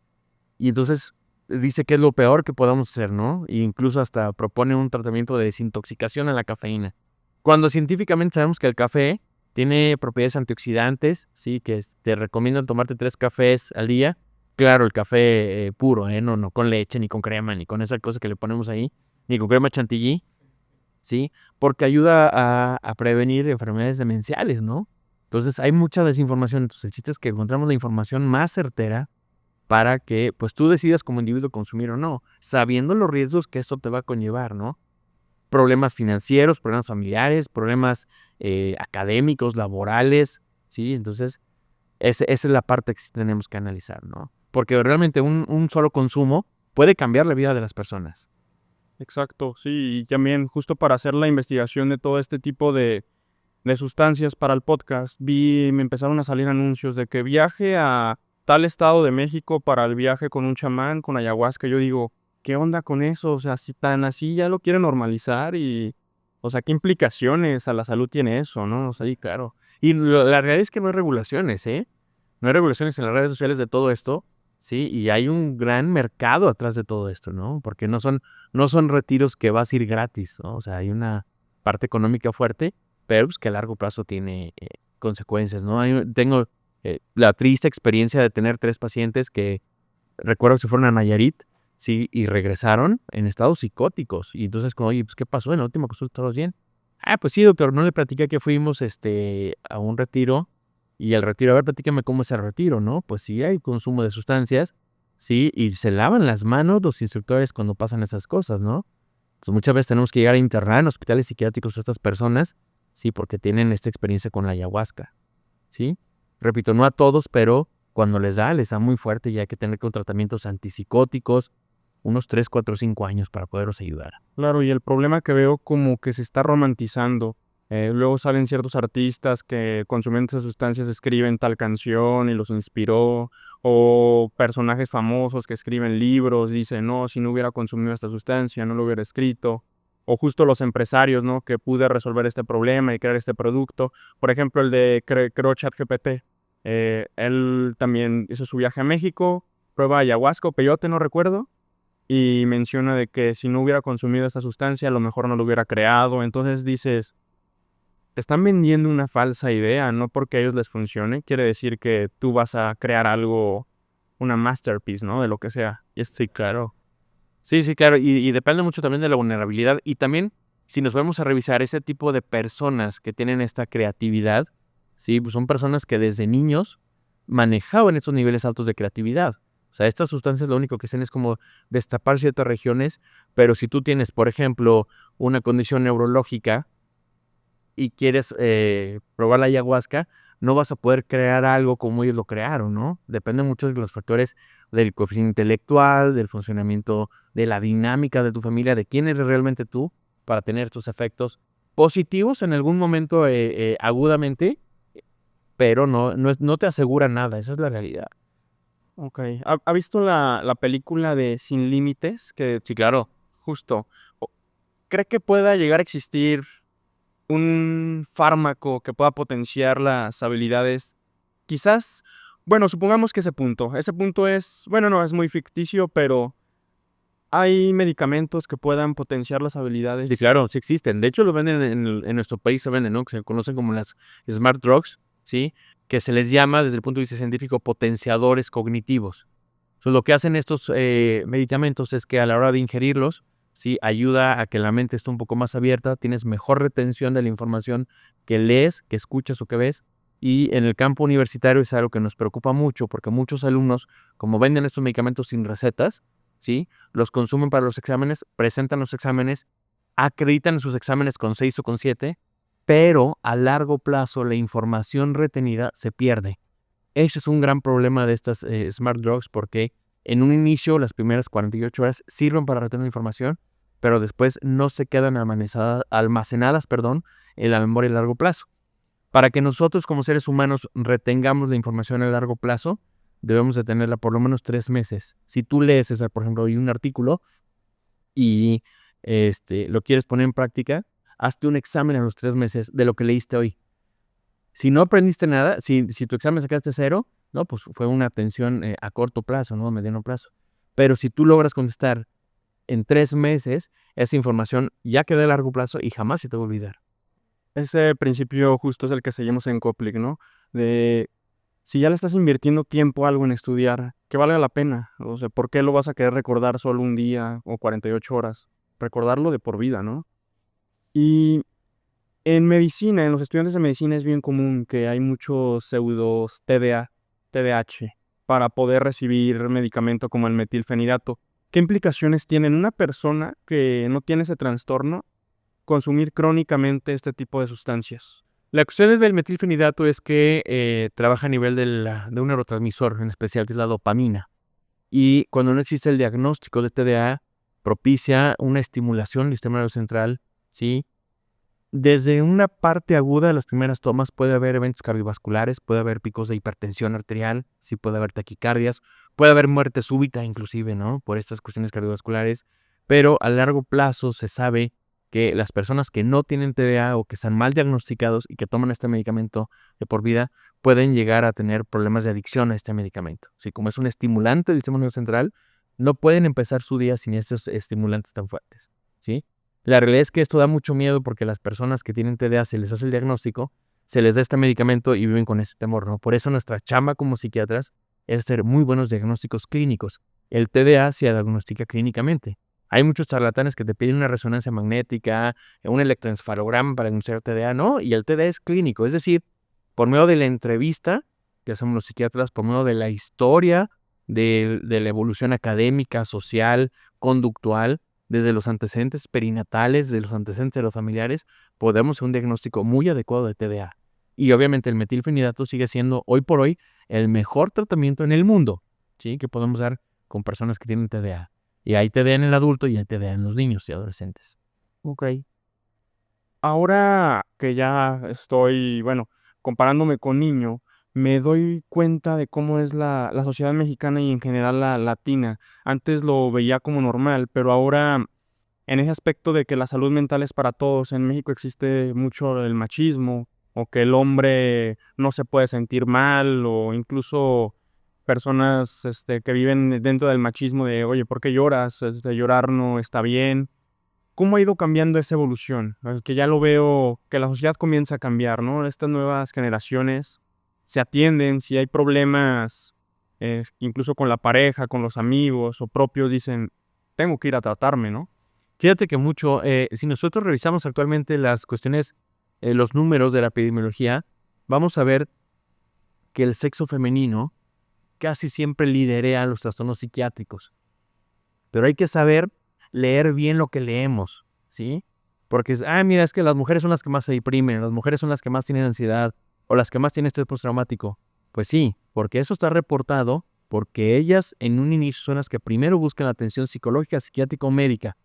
Y entonces dice que es lo peor que podamos hacer, ¿no? E incluso hasta propone un tratamiento de desintoxicación a la cafeína. Cuando científicamente sabemos que el café tiene propiedades antioxidantes, sí, que te recomiendan tomarte 3 cafés al día. Claro, el café puro, no con leche, ni con crema, ni con esa cosa que le ponemos ahí, ni con crema chantilly, ¿sí? Porque ayuda a prevenir enfermedades demenciales, ¿no? Entonces hay mucha desinformación. Entonces el chiste es que encontramos la información más certera para que pues tú decidas como individuo consumir o no, sabiendo los riesgos que esto te va a conllevar, ¿no? Problemas financieros, problemas familiares, problemas académicos, laborales, ¿sí? Entonces, esa es la parte que sí tenemos que analizar, ¿no? Porque realmente un solo consumo puede cambiar la vida de las personas. Exacto, sí, y también justo para hacer la investigación de todo este tipo de sustancias para el podcast, me empezaron a salir anuncios de que viaje a tal estado de México para el viaje con un chamán, con ayahuasca. Yo digo, ¿qué onda con eso? O sea, si tan así ya lo quieren normalizar y, o sea, ¿qué implicaciones a la salud tiene eso, no? O sea, y claro. Y la realidad es que no hay regulaciones, ¿eh? No hay regulaciones en las redes sociales de todo esto, ¿sí? Y hay un gran mercado atrás de todo esto, ¿no? Porque no son retiros que vas a ir gratis, ¿no? O sea, hay una parte económica fuerte, pero pues que a largo plazo tiene consecuencias, ¿no? Tengo la triste experiencia de tener 3 pacientes que recuerdo que se fueron a Nayarit, sí, y regresaron en estados psicóticos. Y entonces, como, oye, pues, ¿qué pasó? En la última consulta, ¿todos bien? Ah, pues sí, doctor, no le platiqué que fuimos a un retiro. Y el retiro, a ver, platícame cómo es el retiro, ¿no? Pues sí, hay consumo de sustancias, sí, y se lavan las manos los instructores cuando pasan esas cosas, ¿no? Entonces, muchas veces tenemos que llegar a internar en hospitales psiquiátricos a estas personas, sí, porque tienen esta experiencia con la ayahuasca, ¿sí? Repito, no a todos, pero cuando les da muy fuerte y hay que tener con tratamientos antipsicóticos, unos 3, 4, 5 años para poderlos ayudar. Claro, y el problema que veo como que se está romantizando. Luego salen ciertos artistas que consumiendo esas sustancias escriben tal canción y los inspiró, o personajes famosos que escriben libros, dicen, no, si no hubiera consumido esta sustancia, no lo hubiera escrito, o justo los empresarios, ¿no? Que pude resolver este problema y crear este producto. Por ejemplo, el de creo ChatGPT. Él también hizo su viaje a México, prueba ayahuasca o peyote, no recuerdo, y menciona de que si no hubiera consumido esta sustancia, a lo mejor no lo hubiera creado. Entonces dices, te están vendiendo una falsa idea, no porque a ellos les funcione, quiere decir que tú vas a crear algo, una masterpiece, ¿no? De lo que sea. Y sí, claro. Sí, sí, claro, y depende mucho también de la vulnerabilidad. Y también, si nos vamos a revisar ese tipo de personas que tienen esta creatividad, sí, pues son personas que desde niños manejaban estos niveles altos de creatividad. O sea, estas sustancias lo único que hacen es como destapar ciertas regiones, pero si tú tienes, por ejemplo, una condición neurológica y quieres probar la ayahuasca, no vas a poder crear algo como ellos lo crearon, ¿no? Depende mucho de los factores del coeficiente intelectual, del funcionamiento, de la dinámica de tu familia, de quién eres realmente tú para tener estos efectos positivos en algún momento agudamente, pero no te asegura nada, esa es la realidad. Ok. ¿Ha visto la película de Sin Límites? Que Sí, claro. justo, ¿cree que pueda llegar a existir un fármaco que pueda potenciar las habilidades? Quizás, bueno, supongamos que ese punto es, bueno, no, es muy ficticio, pero ¿hay medicamentos que puedan potenciar las Sí, habilidades? claro, sí existen. De hecho, lo venden en nuestro país, se venden, ¿no? Que se conocen como las smart drugs, ¿sí? Que se les llama, desde el punto de vista científico, potenciadores cognitivos. Entonces, lo que hacen estos medicamentos es que a la hora de ingerirlos, ¿sí? Ayuda a que la mente esté un poco más abierta, tienes mejor retención de la información que lees, que escuchas o que ves. Y en el campo universitario es algo que nos preocupa mucho porque muchos alumnos, como venden estos medicamentos sin recetas, ¿sí? Los consumen para los exámenes, presentan los exámenes, acreditan sus exámenes con 6 o con 7, pero a largo plazo la información retenida se pierde. Ese es un gran problema de estas smart drugs porque en un inicio, las primeras 48 horas sirven para retener información, pero después no se quedan almacenadas, perdón, en la memoria a largo plazo. Para que nosotros como seres humanos retengamos la información a largo plazo, debemos de tenerla por lo menos 3 meses. Si tú lees, César, por ejemplo, hoy un artículo y lo quieres poner en práctica, hazte un examen a los 3 meses de lo que leíste hoy. Si no aprendiste nada, si tu examen sacaste cero, no, pues fue una atención a corto plazo, ¿no? A mediano plazo. Pero si tú logras contestar en 3 meses, esa información ya queda a largo plazo y jamás se te va a olvidar. Ese principio justo es el que seguimos en Coplik, ¿no? De si ya le estás invirtiendo tiempo a algo en estudiar, que valga la pena. O sea, ¿por qué lo vas a querer recordar solo un día o 48 horas? Recordarlo de por vida, ¿no? Y en medicina, en los estudiantes de medicina es bien común que hay muchos pseudos TDA, TDAH, para poder recibir medicamento como el metilfenidato. ¿Qué implicaciones tiene en una persona que no tiene ese trastorno consumir crónicamente este tipo de sustancias? La cuestión del metilfenidato es que trabaja a nivel de un neurotransmisor en especial, que es la dopamina. Y cuando no existe el diagnóstico de TDA, propicia una estimulación del sistema nervioso central, ¿sí? Desde una parte aguda de las primeras tomas puede haber eventos cardiovasculares, puede haber picos de hipertensión arterial, sí puede haber taquicardias, puede haber muerte súbita inclusive, ¿no? Por estas cuestiones cardiovasculares, pero a largo plazo se sabe que las personas que no tienen TDA o que están mal diagnosticados y que toman este medicamento de por vida pueden llegar a tener problemas de adicción a este medicamento. Sí, como es un estimulante del sistema nervioso central, no pueden empezar su día sin estos estimulantes tan fuertes, ¿sí? La realidad es que esto da mucho miedo porque las personas que tienen TDA se les hace el diagnóstico, se les da este medicamento y viven con ese temor, ¿no? Por eso nuestra chamba como psiquiatras es hacer muy buenos diagnósticos clínicos. El TDA se diagnostica clínicamente. Hay muchos charlatanes que te piden una resonancia magnética, un electroencefalograma para denunciar TDA, ¿no? Y el TDA es clínico, es decir, por medio de la entrevista que hacemos los psiquiatras, por medio de la historia de la evolución académica, social, conductual, desde los antecedentes perinatales, de los antecedentes de los familiares, podemos hacer un diagnóstico muy adecuado de TDA. Y obviamente el metilfenidato sigue siendo hoy por hoy el mejor tratamiento en el mundo, ¿sí? Que podemos dar con personas que tienen TDA. Y hay TDA en el adulto y hay TDA en los niños y adolescentes. Ok. Ahora que ya estoy, bueno, comparándome con niño, me doy cuenta de cómo es la sociedad mexicana y en general la latina. Antes lo veía como normal, pero ahora en ese aspecto de que la salud mental es para todos, en México existe mucho el machismo o que el hombre no se puede sentir mal o incluso personas que viven dentro del machismo de, oye, ¿por qué lloras? Llorar no está bien. ¿Cómo ha ido cambiando esa evolución? Que ya lo veo que la sociedad comienza a cambiar, ¿no? Estas nuevas generaciones se atienden, si hay problemas, incluso con la pareja, con los amigos o propios, dicen, tengo que ir a tratarme, ¿no? Fíjate que mucho, si nosotros revisamos actualmente las cuestiones, los números de la epidemiología, vamos a ver que el sexo femenino casi siempre liderea los trastornos psiquiátricos. Pero hay que saber leer bien lo que leemos, ¿sí? Porque, mira, es que las mujeres son las que más se deprimen, las mujeres son las que más tienen ansiedad o las que más tienen estrés postraumático. Pues sí, porque eso está reportado, porque ellas en un inicio son las que primero buscan la atención psicológica, psiquiátrica o médica.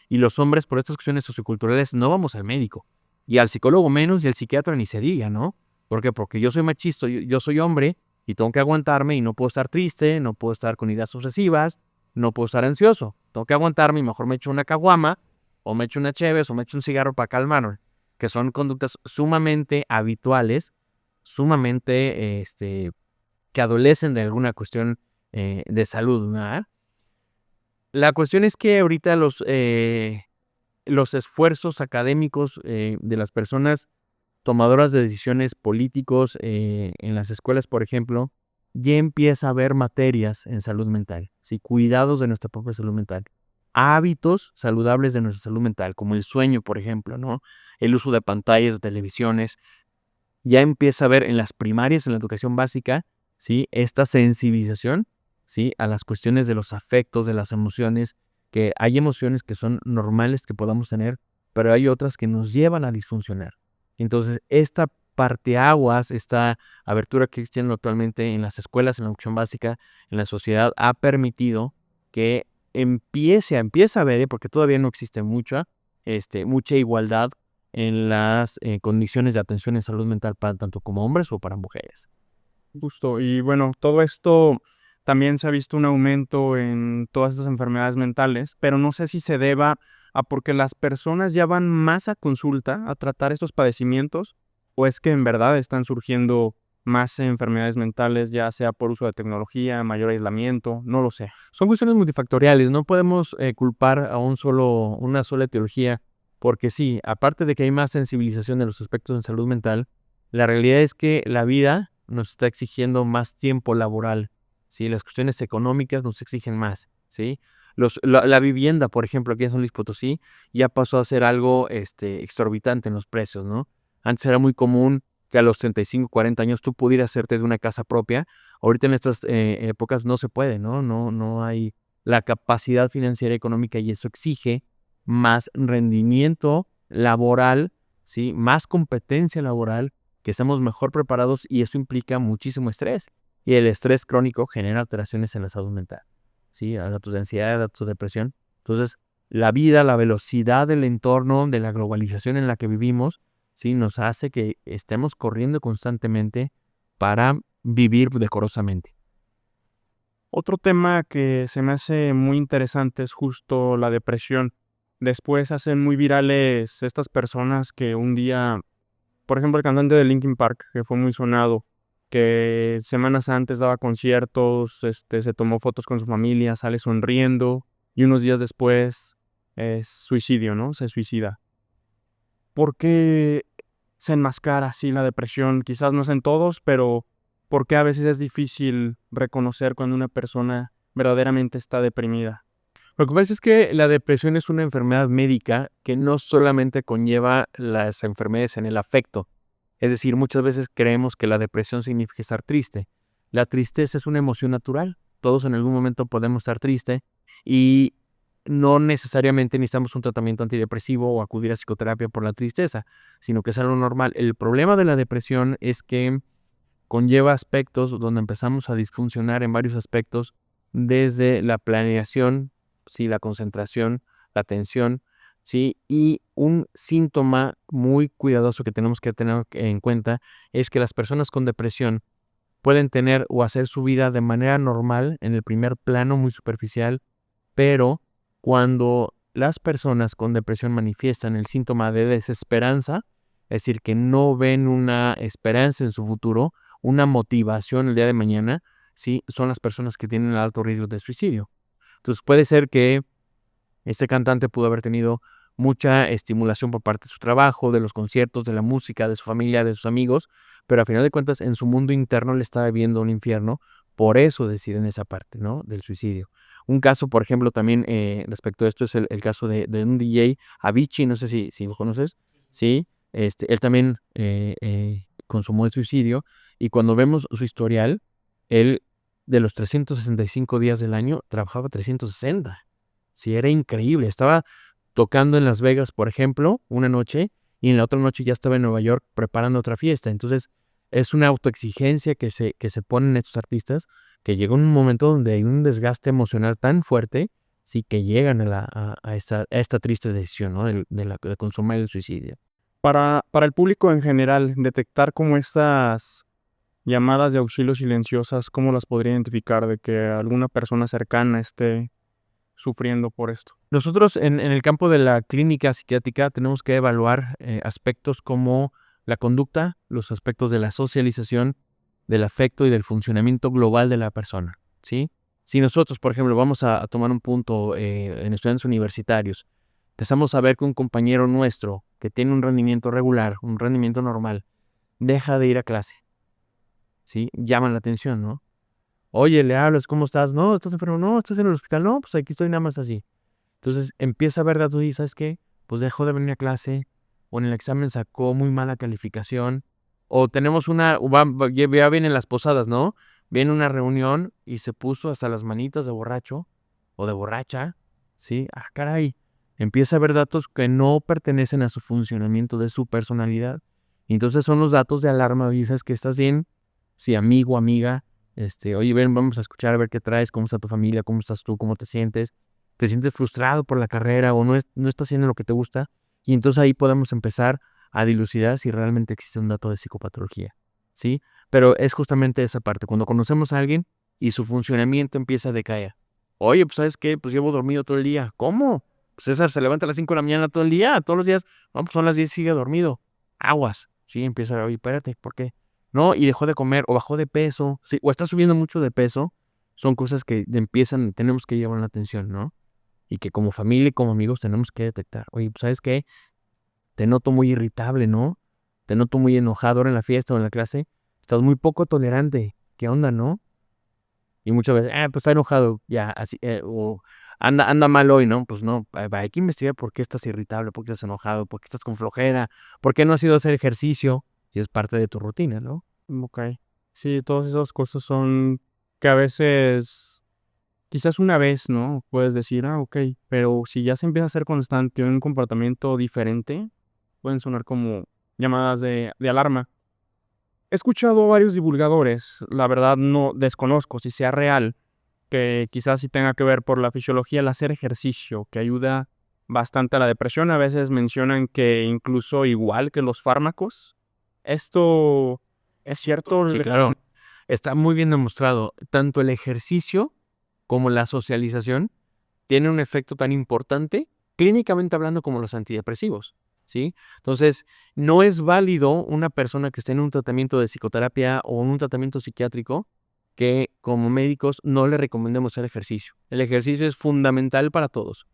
Y los hombres, por estas cuestiones socioculturales, no vamos al médico. Y al psicólogo menos y al psiquiatra ni se diga, ¿no? ¿Por qué? Porque yo soy machista, yo soy hombre y tengo que aguantarme y no puedo estar triste, no puedo estar con ideas obsesivas, no puedo estar ansioso. Tengo que aguantarme y mejor me echo una caguama o me echo una cheves o me echo un cigarro para calmarme, que son conductas sumamente habituales, sumamente que adolecen de alguna cuestión de salud, ¿no? La cuestión es que ahorita los esfuerzos académicos de las personas tomadoras de decisiones políticos en las escuelas, por ejemplo, ya empieza a haber materias en salud mental, ¿sí? Cuidados de nuestra propia salud mental, hábitos saludables de nuestra salud mental, como el sueño, por ejemplo, ¿no? El uso de pantallas, de televisiones. Ya empieza a haber en las primarias, en la educación básica, ¿sí? Esta sensibilización, ¿sí? A las cuestiones de los afectos, de las emociones, que hay emociones que son normales que podamos tener, pero hay otras que nos llevan a disfuncionar. Entonces, esta parteaguas, esta abertura que existe actualmente en las escuelas, en la educación básica, en la sociedad, ha permitido que empiece a haber, porque todavía no existe mucha igualdad en las condiciones de atención en salud mental para tanto como hombres o para mujeres. Justo, y bueno, todo esto también se ha visto un aumento en todas estas enfermedades mentales, pero no sé si se deba a porque las personas ya van más a consulta a tratar estos padecimientos, o es que en verdad están surgiendo más enfermedades mentales, ya sea por uso de tecnología, mayor aislamiento, no lo sé. Son cuestiones multifactoriales, no podemos culpar a una sola etiología, porque sí, aparte de que hay más sensibilización de los aspectos de salud mental, la realidad es que la vida nos está exigiendo más tiempo laboral, ¿sí? Las cuestiones económicas nos exigen más, ¿sí? La vivienda, por ejemplo, aquí en San Luis Potosí, ya pasó a ser algo exorbitante en los precios, ¿no? Antes era muy común que a los 35, 40 años tú pudieras hacerte de una casa propia. Ahorita en estas épocas no se puede, ¿no? No hay la capacidad financiera económica y eso exige más rendimiento laboral, ¿sí? Más competencia laboral, que estemos mejor preparados y eso implica muchísimo estrés. Y el estrés crónico genera alteraciones en la salud mental, ¿sí? Datos de ansiedad, datos de depresión. Entonces, la vida, la velocidad del entorno, de la globalización en la que vivimos, ¿sí? Nos hace que estemos corriendo constantemente para vivir decorosamente. Otro tema que se me hace muy interesante es justo la depresión. Después hacen muy virales estas personas que un día, por ejemplo, el cantante de Linkin Park, que fue muy sonado, que semanas antes daba conciertos, se tomó fotos con su familia, sale sonriendo y unos días después es suicidio, ¿no? Se suicida. ¿Por qué se enmascara así la depresión? Quizás no es en todos, pero ¿por qué a veces es difícil reconocer cuando una persona verdaderamente está deprimida? Lo que pasa es que la depresión es una enfermedad médica que no solamente conlleva las enfermedades en el afecto. Es decir, muchas veces creemos que la depresión significa estar triste. La tristeza es una emoción natural. Todos en algún momento podemos estar tristes y no necesariamente necesitamos un tratamiento antidepresivo o acudir a psicoterapia por la tristeza, sino que es algo normal. El problema de la depresión es que conlleva aspectos donde empezamos a disfuncionar en varios aspectos, desde la planeación, ¿sí? La concentración, la atención, ¿sí? Y un síntoma muy cuidadoso que tenemos que tener en cuenta es que las personas con depresión pueden tener o hacer su vida de manera normal en el primer plano, muy superficial, pero cuando las personas con depresión manifiestan el síntoma de desesperanza, es decir, que no ven una esperanza en su futuro, una motivación el día de mañana, ¿sí? Son las personas que tienen alto riesgo de suicidio. Entonces puede ser que este cantante pudo haber tenido mucha estimulación por parte de su trabajo, de los conciertos, de la música, de su familia, de sus amigos, pero a final de cuentas en su mundo interno le estaba viendo un infierno, por eso deciden esa parte, ¿no? Del suicidio. Un caso, por ejemplo, también respecto a esto es el caso de un DJ, Avicii, no sé si lo conoces, ¿sí? Él también consumó el suicidio y cuando vemos su historial, él de los 365 días del año trabajaba 360. Sí, era increíble. Estaba tocando en Las Vegas, por ejemplo, una noche y en la otra noche ya estaba en Nueva York preparando otra fiesta. Entonces, es una autoexigencia que se ponen estos artistas que llega un momento donde hay un desgaste emocional tan fuerte, sí, que llegan a esta triste decisión, ¿no? De consumar el suicidio. Para el público en general, detectar como estas llamadas de auxilio silenciosas, ¿cómo las podría identificar de que alguna persona cercana esté sufriendo por esto? Nosotros en el campo de la clínica psiquiátrica tenemos que evaluar aspectos como la conducta, los aspectos de la socialización, del afecto y del funcionamiento global de la persona, ¿sí? Si nosotros, por ejemplo, vamos a tomar un punto en estudiantes universitarios, empezamos a ver que un compañero nuestro que tiene un rendimiento regular, un rendimiento normal, deja de ir a clase, ¿sí? Llaman la atención, ¿no? Oye, le hablas, ¿cómo estás? No, ¿estás enfermo? No, ¿estás en el hospital? No, pues aquí estoy nada más así. Entonces empieza a ver datos y ¿sabes qué? Pues dejó de venir a clase, o en el examen sacó muy mala calificación, o tenemos ya vienen las posadas, ¿no? Viene una reunión y se puso hasta las manitas de borracho o de borracha, ¿sí? Ah, caray. Empieza a ver datos que no pertenecen a su funcionamiento de su personalidad. Y entonces son los datos de alarma, dices que estás bien, sí, amigo, amiga, oye, ven, vamos a escuchar a ver qué traes, cómo está tu familia, cómo estás tú, cómo te sientes frustrado por la carrera o no estás haciendo lo que te gusta, y entonces ahí podemos empezar a dilucidar si realmente existe un dato de psicopatología, ¿sí? Pero es justamente esa parte, cuando conocemos a alguien y su funcionamiento empieza a decaer. Oye, pues ¿sabes qué? Pues llevo dormido todo el día. ¿Cómo? Pues César se levanta a las 5 de la mañana todo el día, todos los días. No, pues son las 10 y sigue dormido. Aguas. Sí, empieza, oye, espérate, ¿por qué? No, y dejó de comer o bajó de peso, sí, o está subiendo mucho de peso. Son cosas que tenemos que llevar la atención, ¿no? Y que como familia y como amigos tenemos que detectar. Oye, pues, ¿sabes qué? Te noto muy irritable, ¿no? Te noto muy enojado ahora en la fiesta o en la clase. Estás muy poco tolerante. ¿Qué onda, no? Y muchas veces, pues está enojado, ya, así, o anda mal hoy, ¿no? Pues no, hay que investigar por qué estás irritable, por qué estás enojado, por qué estás con flojera, por qué no has ido a hacer ejercicio, y es parte de tu rutina, ¿no? Ok. Sí, todas esas cosas son que a veces, quizás una vez, ¿no? Puedes decir, ok, pero si ya se empieza a ser constante un comportamiento diferente, pueden sonar como llamadas de alarma. He escuchado a varios divulgadores, la verdad no desconozco si sea real, que quizás sí tenga que ver por la fisiología el hacer ejercicio, que ayuda bastante a la depresión. A veces mencionan que incluso igual que los fármacos. ¿Esto es cierto? Sí, claro. Está muy bien demostrado. Tanto el ejercicio como la socialización tienen un efecto tan importante, clínicamente hablando, como los antidepresivos, ¿sí? Entonces, no es válido una persona que esté en un tratamiento de psicoterapia o en un tratamiento psiquiátrico que como médicos no le recomendemos hacer ejercicio. El ejercicio es fundamental para todos,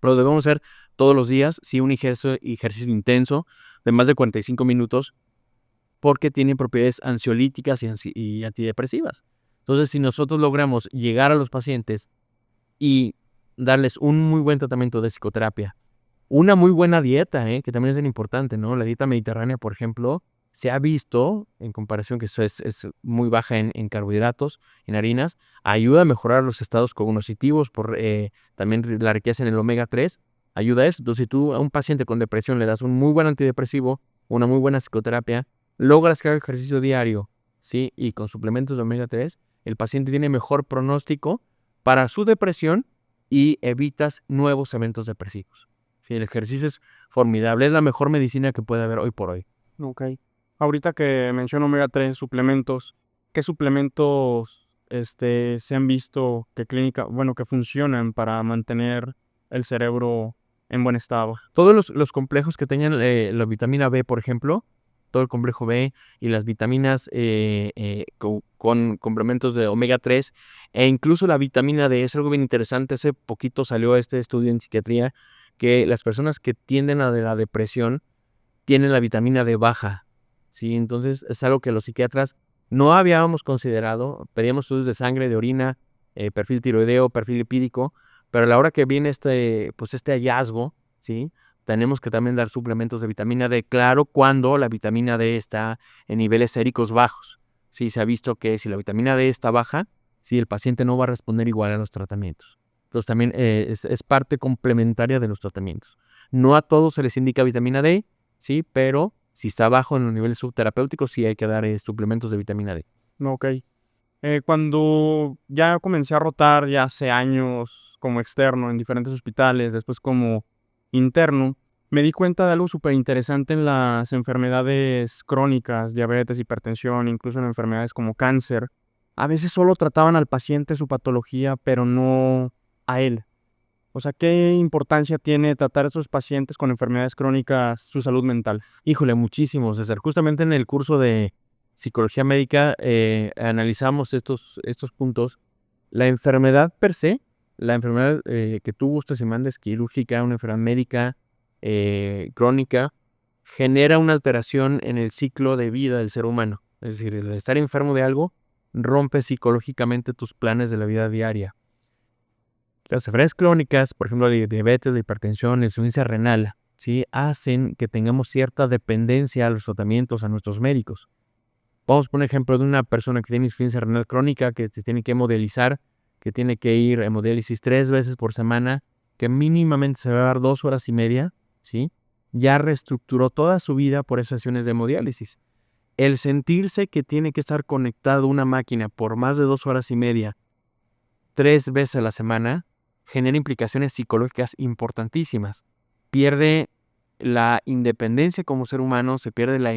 pero debemos hacer todos los días, sí, un ejercicio intenso de más de 45 minutos porque tiene propiedades ansiolíticas y antidepresivas. Entonces, si nosotros logramos llegar a los pacientes y darles un muy buen tratamiento de psicoterapia, una muy buena dieta, que también es bien importante, ¿no? La dieta mediterránea, por ejemplo, se ha visto, en comparación que eso es muy baja en carbohidratos, en harinas, ayuda a mejorar los estados cognitivos por también la riqueza en el omega 3, ayuda a eso. Entonces, si tú a un paciente con depresión le das un muy buen antidepresivo, una muy buena psicoterapia, logras que haga ejercicio diario, ¿sí? Y con suplementos de omega 3, el paciente tiene mejor pronóstico para su depresión y evitas nuevos eventos depresivos. Sí, el ejercicio es formidable, es la mejor medicina que puede haber hoy por hoy. Ok. Ahorita que menciono omega 3 suplementos, ¿qué suplementos se han visto que funcionan para mantener el cerebro en buen estado? Todos los complejos que tengan la vitamina B, por ejemplo, todo el complejo B y las vitaminas con complementos de omega 3 e incluso la vitamina D, es algo bien interesante. Hace poquito salió este estudio en psiquiatría que las personas que tienden a la depresión tienen la vitamina D baja, ¿sí? Entonces es algo que los psiquiatras no habíamos considerado. Pedíamos estudios de sangre, de orina, perfil tiroideo, perfil lipídico, pero a la hora que viene este hallazgo, ¿sí? Tenemos que también dar suplementos de vitamina D, claro, cuando la vitamina D está en niveles séricos bajos. Sí, se ha visto que si la vitamina D está baja, sí, el paciente no va a responder igual a los tratamientos. Entonces también es parte complementaria de los tratamientos. No a todos se les indica vitamina D, sí, pero si está bajo en los niveles subterapéuticos, sí hay que dar suplementos de vitamina D. Ok. Cuando ya comencé a rotar ya hace años como externo en diferentes hospitales, después como interno, me di cuenta de algo súper interesante en las enfermedades crónicas, diabetes, hipertensión, incluso en enfermedades como cáncer. A veces solo trataban al paciente su patología, pero no a él. O sea, ¿qué importancia tiene tratar a estos pacientes con enfermedades crónicas su salud mental? Híjole, muchísimo, César. Justamente en el curso de psicología médica analizamos estos puntos. La enfermedad per se, la enfermedad que tú gustes y mandes, quirúrgica, una enfermedad médica crónica, genera una alteración en el ciclo de vida del ser humano. Es decir, el estar enfermo de algo rompe psicológicamente tus planes de la vida diaria. Las enfermedades crónicas, por ejemplo, la diabetes, la hipertensión, la insuficiencia renal, ¿sí? Hacen que tengamos cierta dependencia a los tratamientos, a nuestros médicos. Vamos a poner ejemplo de una persona que tiene insuficiencia renal crónica, que se tiene que hemodializar, que tiene que ir a hemodiálisis 3 veces por semana, que mínimamente se va a dar 2 horas y media, ¿sí? Ya reestructuró toda su vida por esas sesiones de hemodiálisis. El sentirse que tiene que estar conectado a una máquina por más de 2 horas y media, 3 veces a la semana, genera implicaciones psicológicas importantísimas. Pierde la independencia como ser humano, se pierde la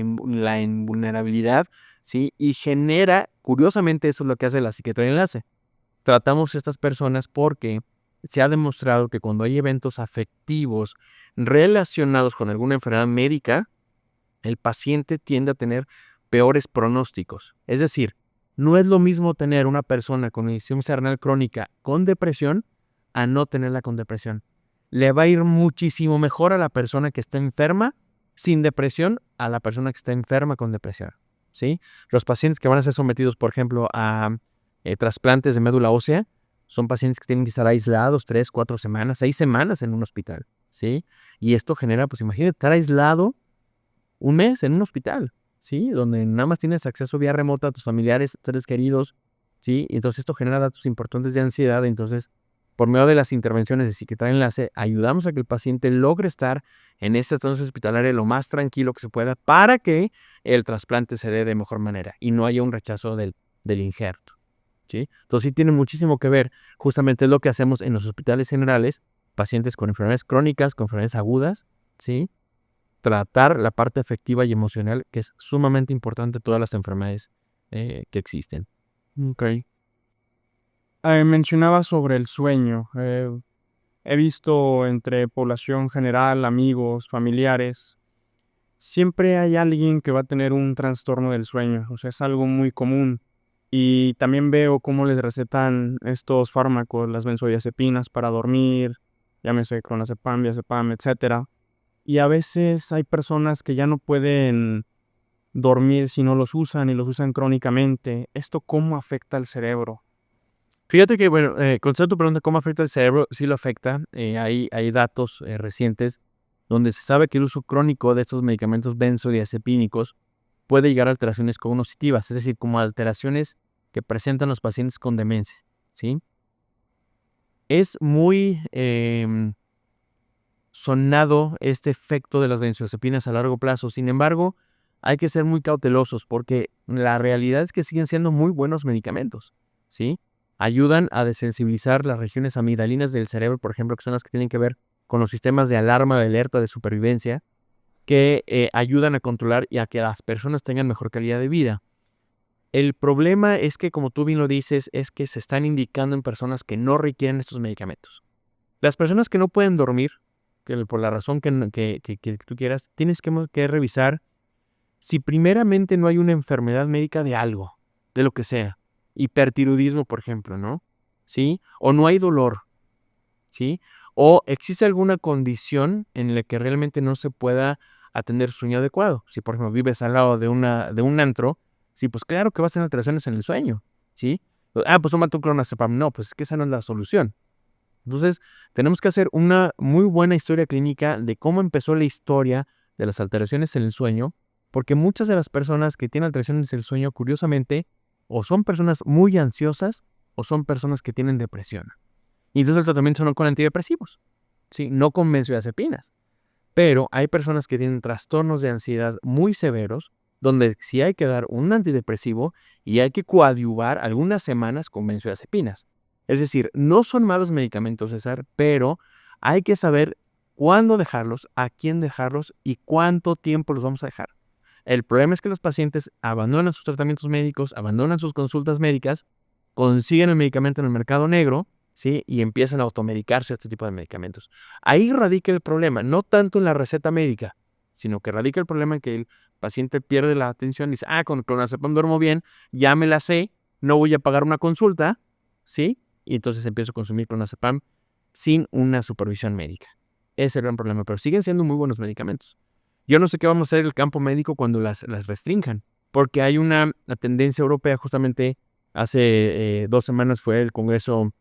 invulnerabilidad, ¿sí? Y genera, curiosamente, eso es lo que hace la psiquiatría de enlace. Tratamos a estas personas porque se ha demostrado que cuando hay eventos afectivos relacionados con alguna enfermedad médica, el paciente tiende a tener peores pronósticos. Es decir, no es lo mismo tener una persona con insuficiencia renal crónica con depresión a no tenerla con depresión. Le va a ir muchísimo mejor a la persona que está enferma sin depresión a la persona que está enferma con depresión, ¿sí? Los pacientes que van a ser sometidos, por ejemplo, a trasplantes de médula ósea son pacientes que tienen que estar aislados 3, 4 semanas, 6 semanas en un hospital, ¿sí? Y esto genera, pues imagínate, estar aislado un mes en un hospital, ¿sí? Donde nada más tienes acceso vía remota a tus familiares, seres queridos, ¿sí? Y entonces esto genera datos importantes de ansiedad. Entonces, por medio de las intervenciones de psiquiatría enlace, ayudamos a que el paciente logre estar en esta estancia hospitalaria lo más tranquilo que se pueda para que el trasplante se dé de mejor manera y no haya un rechazo del injerto, ¿sí? Entonces sí tiene muchísimo que ver. Justamente es lo que hacemos en los hospitales generales, pacientes con enfermedades crónicas, con enfermedades agudas, ¿sí? Tratar la parte afectiva y emocional, que es sumamente importante en todas las enfermedades que existen. Ok. Mencionaba sobre el sueño. He visto entre población general, amigos, familiares, siempre hay alguien que va a tener un trastorno del sueño. O sea, es algo muy común. Y también veo cómo les recetan estos fármacos, las benzodiazepinas para dormir, llámese clonazepam, diazepam, etcétera. Y a veces hay personas que ya no pueden dormir si no los usan y los usan crónicamente. ¿Esto cómo afecta al cerebro? Fíjate que, bueno, contestando tu pregunta, ¿cómo afecta el cerebro? Sí lo afecta. Hay datos recientes donde se sabe que el uso crónico de estos medicamentos benzodiazepínicos puede llegar a alteraciones cognitivas, es decir, como alteraciones que presentan los pacientes con demencia, ¿sí? Es muy sonado este efecto de las benzodiazepinas a largo plazo. Sin embargo, hay que ser muy cautelosos porque la realidad es que siguen siendo muy buenos medicamentos, ¿sí? Ayudan a desensibilizar las regiones amigdalinas del cerebro, por ejemplo, que son las que tienen que ver con los sistemas de alarma, de alerta, de supervivencia, que ayudan a controlar y a que las personas tengan mejor calidad de vida. El problema es que, como tú bien lo dices, es que se están indicando en personas que no requieren estos medicamentos. Las personas que no pueden dormir, que por la razón que tú quieras, tienes que revisar si primeramente no hay una enfermedad médica de algo, de lo que sea. Hipertiroidismo, por ejemplo, ¿no? ¿Sí? O no hay dolor, ¿sí? ¿O existe alguna condición en la que realmente no se pueda atender su sueño adecuado? Si, por ejemplo, vives al lado de un antro, sí, pues claro que vas a tener alteraciones en el sueño, ¿sí? Pues tómate un clonazepam. No, pues es que esa no es la solución. Entonces, tenemos que hacer una muy buena historia clínica de cómo empezó la historia de las alteraciones en el sueño, porque muchas de las personas que tienen alteraciones en el sueño, curiosamente, o son personas muy ansiosas o son personas que tienen depresión. Y entonces el tratamiento no con antidepresivos, ¿sí? No con benzodiazepinas. Pero hay personas que tienen trastornos de ansiedad muy severos, donde sí hay que dar un antidepresivo y hay que coadyuvar algunas semanas con benzodiazepinas. Es decir, no son malos medicamentos, César, pero hay que saber cuándo dejarlos, a quién dejarlos y cuánto tiempo los vamos a dejar. El problema es que los pacientes abandonan sus tratamientos médicos, abandonan sus consultas médicas, consiguen el medicamento en el mercado negro, ¿sí? Y empiezan a automedicarse este tipo de medicamentos. Ahí radica el problema, no tanto en la receta médica, sino que radica el problema en que el paciente pierde la atención y dice, con clonazepam duermo bien, ya me la sé, no voy a pagar una consulta, ¿sí? Y entonces empiezo a consumir clonazepam sin una supervisión médica. Ese es el gran problema, pero siguen siendo muy buenos medicamentos. Yo no sé qué vamos a hacer en el campo médico cuando las restrinjan, porque hay una tendencia europea, justamente hace 2 semanas fue el Congreso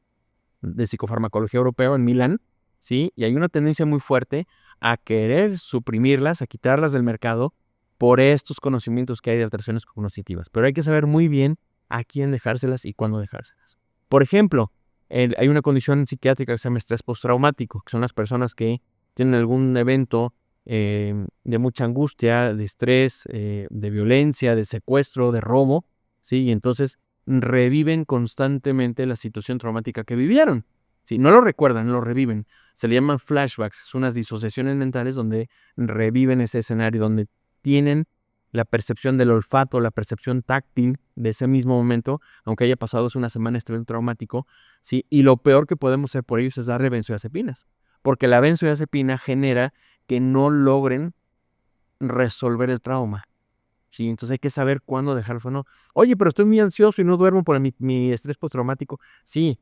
de Psicofarmacología Europeo en Milán, ¿sí? Y hay una tendencia muy fuerte a querer suprimirlas, a quitarlas del mercado por estos conocimientos que hay de alteraciones cognitivas. Pero hay que saber muy bien a quién dejárselas y cuándo dejárselas. Por ejemplo, hay una condición psiquiátrica que se llama estrés postraumático, que son las personas que tienen algún evento de mucha angustia, de estrés, de violencia, de secuestro, de robo, ¿sí? Y entonces reviven constantemente la situación traumática que vivieron. ¿Sí? No lo recuerdan, lo reviven. Se le llaman flashbacks, son unas disociaciones mentales donde reviven ese escenario, donde tienen la percepción del olfato, la percepción táctil de ese mismo momento, aunque haya pasado hace una semana este evento traumático, ¿sí? Y lo peor que podemos hacer por ellos es darle benzodiazepinas, porque la benzodiazepina genera que no logren resolver el trauma. Sí, entonces hay que saber cuándo dejarlo o no. Oye, pero estoy muy ansioso y no duermo por mi estrés postraumático. Sí,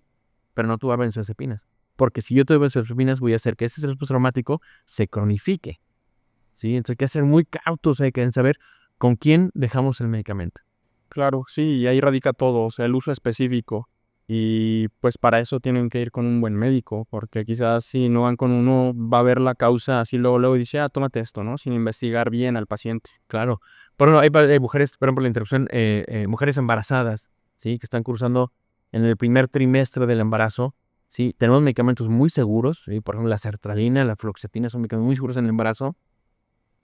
pero no tú benzodiazepinas. Porque si yo te doy benzodiazepinas, voy a hacer que ese estrés postraumático se cronifique. ¿Sí? Entonces hay que ser muy cautos, hay que saber con quién dejamos el medicamento. Claro, sí, y ahí radica todo, o sea, el uso específico. Y pues para eso tienen que ir con un buen médico, porque quizás si no van con uno, va a ver la causa así luego y dice, tómate esto, ¿no? Sin investigar bien al paciente. Claro. Pero hay mujeres, por ejemplo, la interrupción, mujeres embarazadas, ¿sí? Que están cursando en el primer trimestre del embarazo, ¿sí? Tenemos medicamentos muy seguros, ¿sí? Por ejemplo, la sertralina, la fluoxetina son medicamentos muy seguros en el embarazo.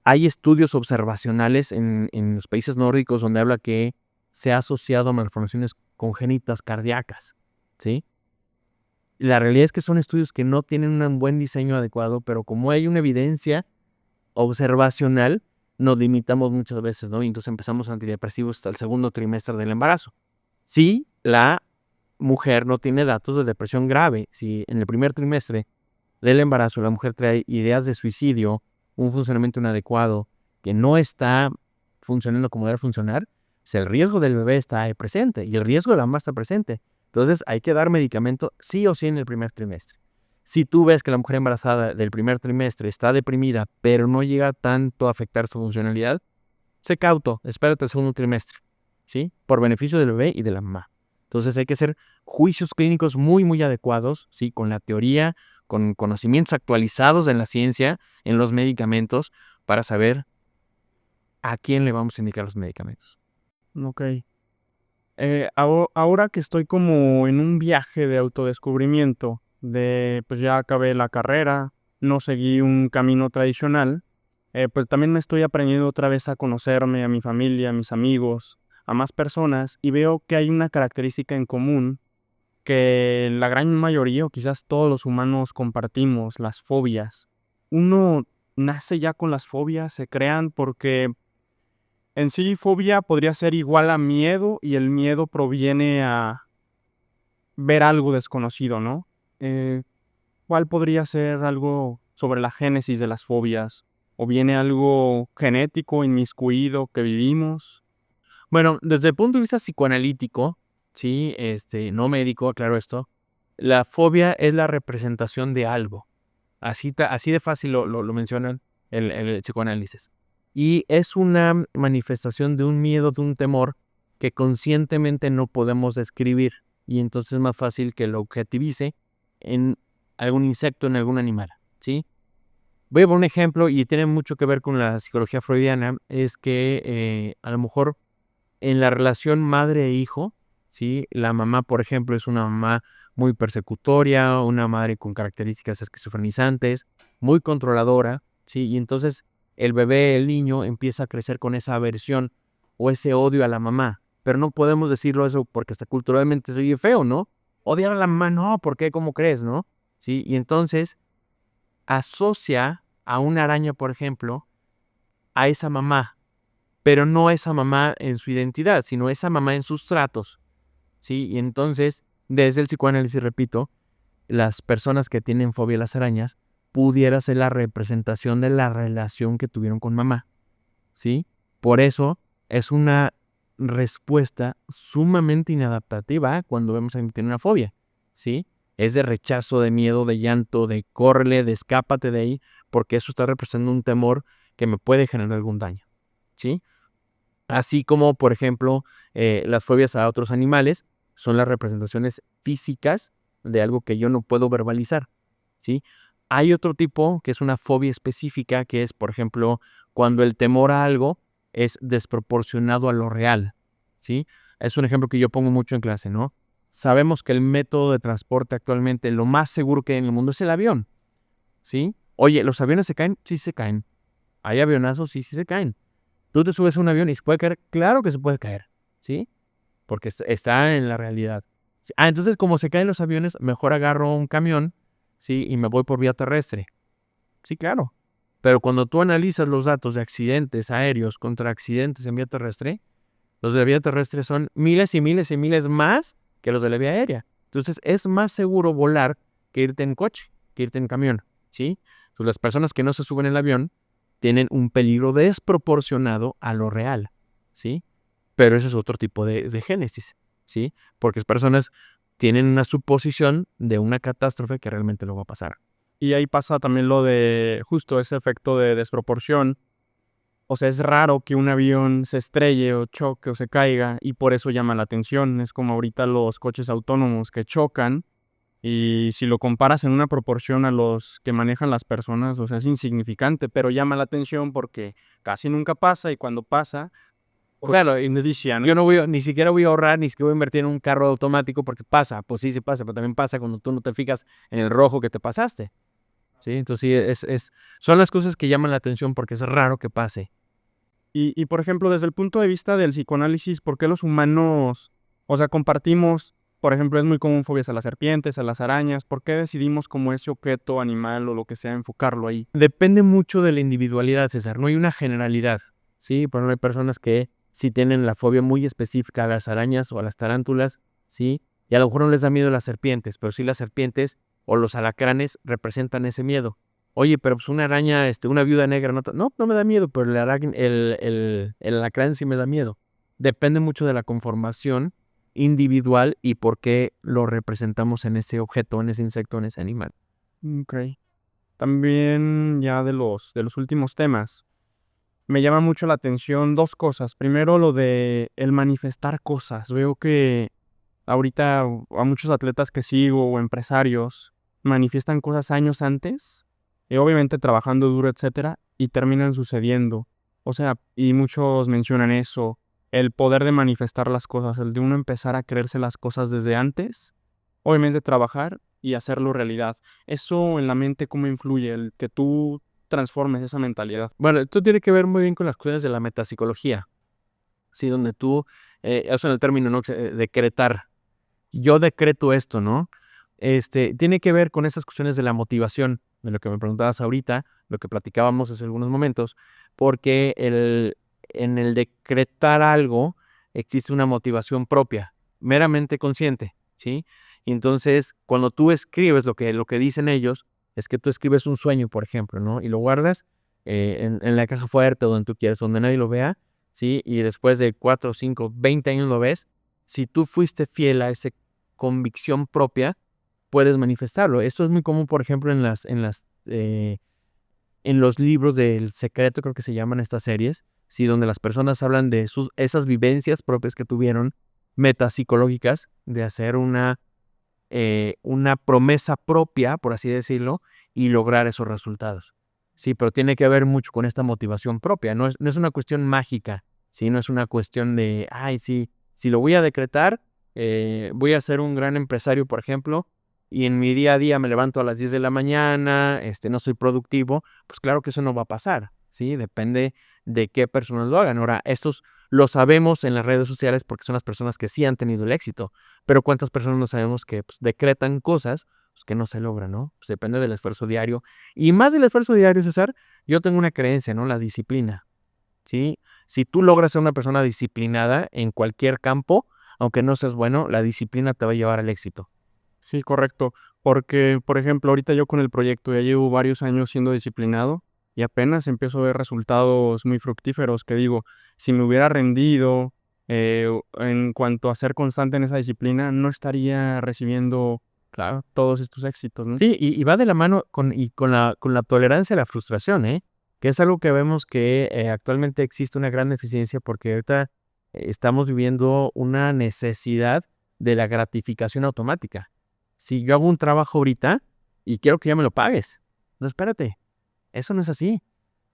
Hay estudios observacionales en los países nórdicos donde habla que se ha asociado a malformaciones congénitas cardíacas, ¿sí? La realidad es que son estudios que no tienen un buen diseño adecuado, pero como hay una evidencia observacional, nos limitamos muchas veces, ¿no? Y entonces empezamos antidepresivos hasta el segundo trimestre del embarazo. Si la mujer no tiene datos de depresión grave, si en el primer trimestre del embarazo la mujer trae ideas de suicidio, un funcionamiento inadecuado, que no está funcionando como debe funcionar, pues el riesgo del bebé está ahí presente y el riesgo de la mamá está presente. Entonces hay que dar medicamento sí o sí en el primer trimestre. Si tú ves que la mujer embarazada del primer trimestre está deprimida, pero no llega tanto a afectar su funcionalidad, sé cauto, espérate el segundo trimestre, ¿sí? Por beneficio del bebé y de la mamá. Entonces hay que hacer juicios clínicos muy, muy adecuados, ¿sí? Con la teoría, con conocimientos actualizados en la ciencia, en los medicamentos, para saber a quién le vamos a indicar los medicamentos. Ok. Ahora que estoy como en un viaje de autodescubrimiento, pues ya acabé la carrera, no seguí un camino tradicional, pues también me estoy aprendiendo otra vez a conocerme, a mi familia, a mis amigos, a más personas, y veo que hay una característica en común que la gran mayoría o quizás todos los humanos compartimos, las fobias. Uno nace ya con las fobias, se crean porque en sí, fobia podría ser igual a miedo y el miedo proviene a ver algo desconocido, ¿no? ¿Cuál podría ser algo sobre la génesis de las fobias? ¿O viene algo genético, inmiscuido, que vivimos? Bueno, desde el punto de vista psicoanalítico, sí, no médico, aclaro esto, la fobia es la representación de algo, Así de fácil lo mencionan el psicoanálisis. Y es una manifestación de un miedo, de un temor que conscientemente no podemos describir. Y entonces es más fácil que lo objetivice en algún insecto, en algún animal, ¿sí? Voy a poner un ejemplo y tiene mucho que ver con la psicología freudiana. Es que a lo mejor en la relación madre e hijo, ¿sí? La mamá, por ejemplo, es una mamá muy persecutoria, una madre con características esquizofrenizantes, muy controladora, ¿sí? Y entonces el bebé, el niño, empieza a crecer con esa aversión o ese odio a la mamá. Pero no podemos decirlo eso porque hasta culturalmente se oye feo, ¿no? Odiar a la mamá, no, ¿por qué? ¿Cómo crees, no? ¿Sí? Y entonces asocia a una araña, por ejemplo, a esa mamá, pero no esa mamá en su identidad, sino esa mamá en sus tratos, ¿sí? Y entonces, desde el psicoanálisis, repito, las personas que tienen fobia a las arañas pudiera ser la representación de la relación que tuvieron con mamá, ¿sí? Por eso es una respuesta sumamente inadaptativa cuando vemos a alguien que tiene una fobia, ¿sí? Es de rechazo, de miedo, de llanto, de córrele, de escápate de ahí, porque eso está representando un temor que me puede generar algún daño, ¿sí? Así como, por ejemplo, las fobias a otros animales son las representaciones físicas de algo que yo no puedo verbalizar, ¿sí? Hay otro tipo que es una fobia específica, que es, por ejemplo, cuando el temor a algo es desproporcionado a lo real, ¿sí? Es un ejemplo que yo pongo mucho en clase, ¿no? Sabemos que el método de transporte actualmente, lo más seguro que hay en el mundo es el avión, ¿sí? Oye, ¿los aviones se caen? Sí se caen. ¿Hay avionazos? Sí, sí se caen. ¿Tú te subes a un avión y se puede caer? Claro que se puede caer, ¿sí? Porque está en la realidad. Entonces, como se caen los aviones, mejor agarro un camión, ¿sí? Y me voy por vía terrestre. Sí, claro. Pero cuando tú analizas los datos de accidentes aéreos contra accidentes en vía terrestre, los de la vía terrestre son miles y miles y miles más que los de la vía aérea. Entonces, es más seguro volar que irte en coche, que irte en camión, ¿sí? Entonces, las personas que no se suben en el avión tienen un peligro desproporcionado a lo real, ¿sí? Pero ese es otro tipo de génesis, ¿sí? Porque las personas tienen una suposición de una catástrofe que realmente no va a pasar. Y ahí pasa también lo de justo ese efecto de desproporción. O sea, es raro que un avión se estrelle o choque o se caiga y por eso llama la atención. Es como ahorita los coches autónomos que chocan y si lo comparas en una proporción a los que manejan las personas, o sea, es insignificante, pero llama la atención porque casi nunca pasa y cuando pasa, Claro, y noticia, ¿no? yo no ni siquiera voy a ahorrar, ni siquiera voy a invertir en un carro automático porque pasa, pues sí, sí pasa, pero también pasa cuando tú no te fijas en el rojo que te pasaste, ¿sí? Entonces sí, son las cosas que llaman la atención porque es raro que pase. Y por ejemplo, desde el punto de vista del psicoanálisis, ¿por qué los humanos, o sea, compartimos, por ejemplo, es muy común fobias a las serpientes, a las arañas? ¿Por qué decidimos como ese objeto, animal o lo que sea, enfocarlo ahí? Depende mucho de la individualidad, César, no hay una generalidad, ¿sí? Por ejemplo, hay personas que sí tienen la fobia muy específica a las arañas o a las tarántulas, ¿sí? Y a lo mejor no les da miedo las serpientes, pero sí las serpientes o los alacranes representan ese miedo. Oye, pero pues una araña, una viuda negra, no me da miedo, pero el alacrán sí me da miedo. Depende mucho de la conformación individual y por qué lo representamos en ese objeto, en ese insecto, en ese animal. Ok. También ya de los últimos temas, me llama mucho la atención dos cosas. Primero, lo de el manifestar cosas. Veo que ahorita a muchos atletas que sigo o empresarios manifiestan cosas años antes, obviamente trabajando duro, etcétera, y terminan sucediendo. O sea, y muchos mencionan eso, el poder de manifestar las cosas, el de uno empezar a creerse las cosas desde antes, obviamente trabajar y hacerlo realidad. Eso en la mente, ¿cómo influye? El que tú transformes esa mentalidad. Bueno, esto tiene que ver muy bien con las cuestiones de la metapsicología, ¿sí? Donde tú, usan el término, ¿no? Decretar. Yo decreto esto, ¿no? Tiene que ver con esas cuestiones de la motivación, de lo que me preguntabas ahorita, lo que platicábamos hace algunos momentos, porque en el decretar algo existe una motivación propia, meramente consciente, ¿sí? Y entonces, cuando tú escribes lo que dicen ellos, es que tú escribes un sueño, por ejemplo, ¿no? Y lo guardas en la caja fuerte, donde tú quieras, donde nadie lo vea, ¿sí? Y después de 4, 5, 20 años lo ves, si tú fuiste fiel a esa convicción propia, puedes manifestarlo. Esto es muy común, por ejemplo, en las en los libros del secreto, creo que se llaman estas series, ¿sí? Donde las personas hablan de esas vivencias propias que tuvieron, metapsicológicas, de hacer una promesa propia, por así decirlo, y lograr esos resultados. Sí, pero tiene que ver mucho con esta motivación propia, no es una cuestión mágica, ¿sí? No es una cuestión de, ay, sí, si lo voy a decretar, voy a ser un gran empresario, por ejemplo, y en mi día a día me levanto a las 10 de la mañana, no soy productivo, pues claro que eso no va a pasar, ¿sí? Depende de qué personas lo hagan. Ahora, estos lo sabemos en las redes sociales porque son las personas que sí han tenido el éxito, pero ¿cuántas personas no sabemos que pues, decretan cosas pues, que no se logran, ¿no? Pues depende del esfuerzo diario. Y más del esfuerzo diario, César, yo tengo una creencia, ¿no? La disciplina, ¿sí? Si tú logras ser una persona disciplinada en cualquier campo, aunque no seas bueno, la disciplina te va a llevar al éxito. Sí, correcto. Porque, por ejemplo, ahorita yo con el proyecto ya llevo varios años siendo disciplinado y apenas empiezo a ver resultados muy fructíferos que digo, si me hubiera rendido en cuanto a ser constante en esa disciplina, no estaría recibiendo, claro, todos estos éxitos, ¿no? Sí, y va de la mano con la tolerancia a la frustración, ¿eh? Que es algo que vemos que actualmente existe una gran deficiencia porque ahorita estamos viviendo una necesidad de la gratificación automática. Si yo hago un trabajo ahorita y quiero que ya me lo pagues, no, espérate, eso no es así.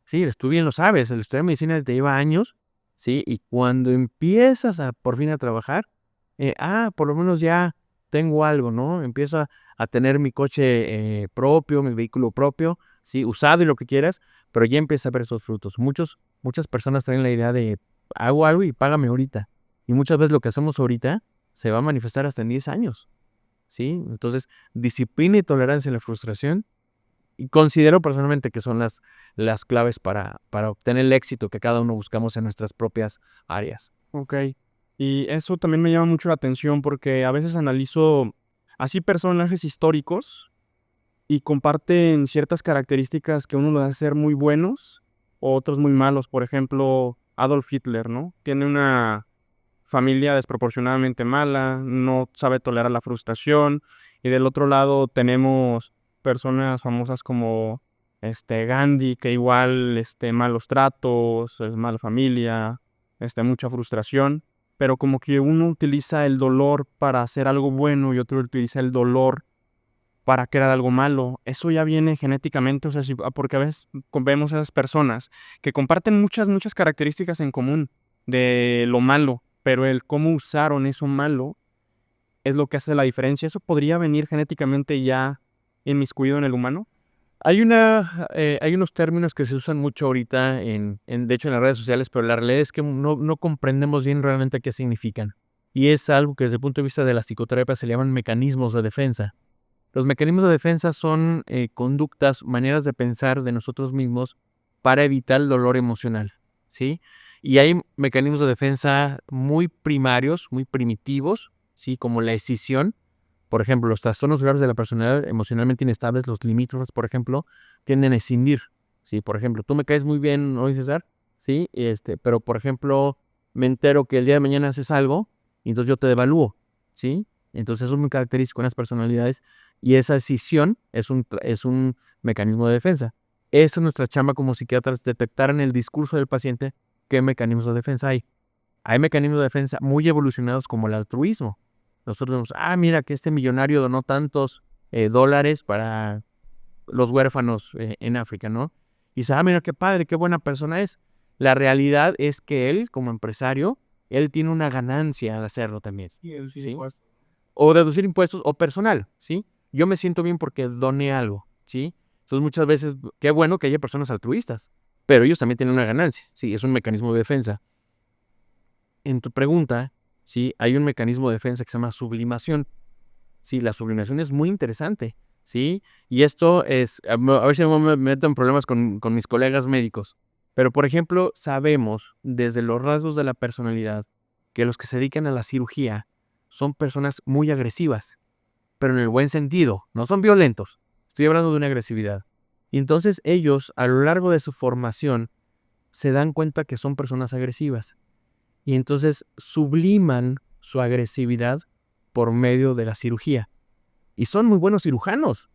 Sí, tú bien lo sabes, el estudiar medicina te lleva años, ¿sí? Y cuando empiezas por fin a trabajar, por lo menos ya tengo algo, ¿no? Empiezo a tener mi coche propio, mi vehículo propio, ¿sí? Usado y lo que quieras, pero ya empieza a ver esos frutos. Muchas personas traen la idea de, hago algo y págame ahorita. Y muchas veces lo que hacemos ahorita se va a manifestar hasta en 10 años, ¿sí? Entonces, disciplina y tolerancia a la frustración. Y considero personalmente que son las claves para obtener el éxito que cada uno buscamos en nuestras propias áreas. Ok. Y eso también me llama mucho la atención porque a veces analizo así personajes históricos y comparten ciertas características que uno los hace ser muy buenos o otros muy malos. Por ejemplo, Adolf Hitler, ¿no? Tiene una familia desproporcionadamente mala, no sabe tolerar la frustración. Y del otro lado tenemos personas famosas como Gandhi, que igual malos tratos, es mala familia, mucha frustración. Pero como que uno utiliza el dolor para hacer algo bueno y otro utiliza el dolor para crear algo malo. Eso ya viene genéticamente, o sea, porque a veces vemos a esas personas que comparten muchas características en común de lo malo, pero el cómo usaron eso malo es lo que hace la diferencia. ¿Eso podría venir genéticamente ya inmiscuido en el humano? Hay unos términos que se usan mucho ahorita, de hecho, en las redes sociales, pero la realidad es que no comprendemos bien realmente qué significan. Y es algo que desde el punto de vista de la psicoterapia se llaman mecanismos de defensa. Los mecanismos de defensa son conductas, maneras de pensar de nosotros mismos para evitar el dolor emocional, ¿sí? Y hay mecanismos de defensa muy primarios, muy primitivos, ¿sí? Como la escisión. Por ejemplo, los trastornos graves de la personalidad emocionalmente inestables, los limítrofes, por ejemplo, tienden a escindir, ¿sí? Por ejemplo, tú me caes muy bien hoy, César, ¿sí? Pero, por ejemplo, me entero que el día de mañana haces algo y entonces yo te devalúo, ¿sí? Entonces eso es muy característico en las personalidades y esa escisión es un mecanismo de defensa. Eso es nuestra chamba como psiquiatras, detectar en el discurso del paciente qué mecanismos de defensa hay. Hay mecanismos de defensa muy evolucionados como el altruismo. Nosotros vemos, mira que este millonario donó tantos dólares para los huérfanos en África, ¿no? Y dice, mira qué padre, qué buena persona es. La realidad es que él, como empresario, él tiene una ganancia al hacerlo también. Sí, deducir ¿Sí? impuestos. O deducir impuestos o personal, ¿sí? Yo me siento bien porque doné algo, ¿sí? Entonces muchas veces, qué bueno que haya personas altruistas, pero ellos también tienen una ganancia, ¿sí? Es un mecanismo de defensa. En tu pregunta, ¿sí? Hay un mecanismo de defensa que se llama sublimación. Sí, la sublimación es muy interesante, ¿sí? Y esto es, a ver si no me meto en problemas con mis colegas médicos, pero por ejemplo, sabemos desde los rasgos de la personalidad que los que se dedican a la cirugía son personas muy agresivas, pero en el buen sentido, no son violentos, estoy hablando de una agresividad. Y entonces ellos, a lo largo de su formación, se dan cuenta que son personas agresivas y entonces subliman su agresividad por medio de la cirugía. Y son muy buenos cirujanos,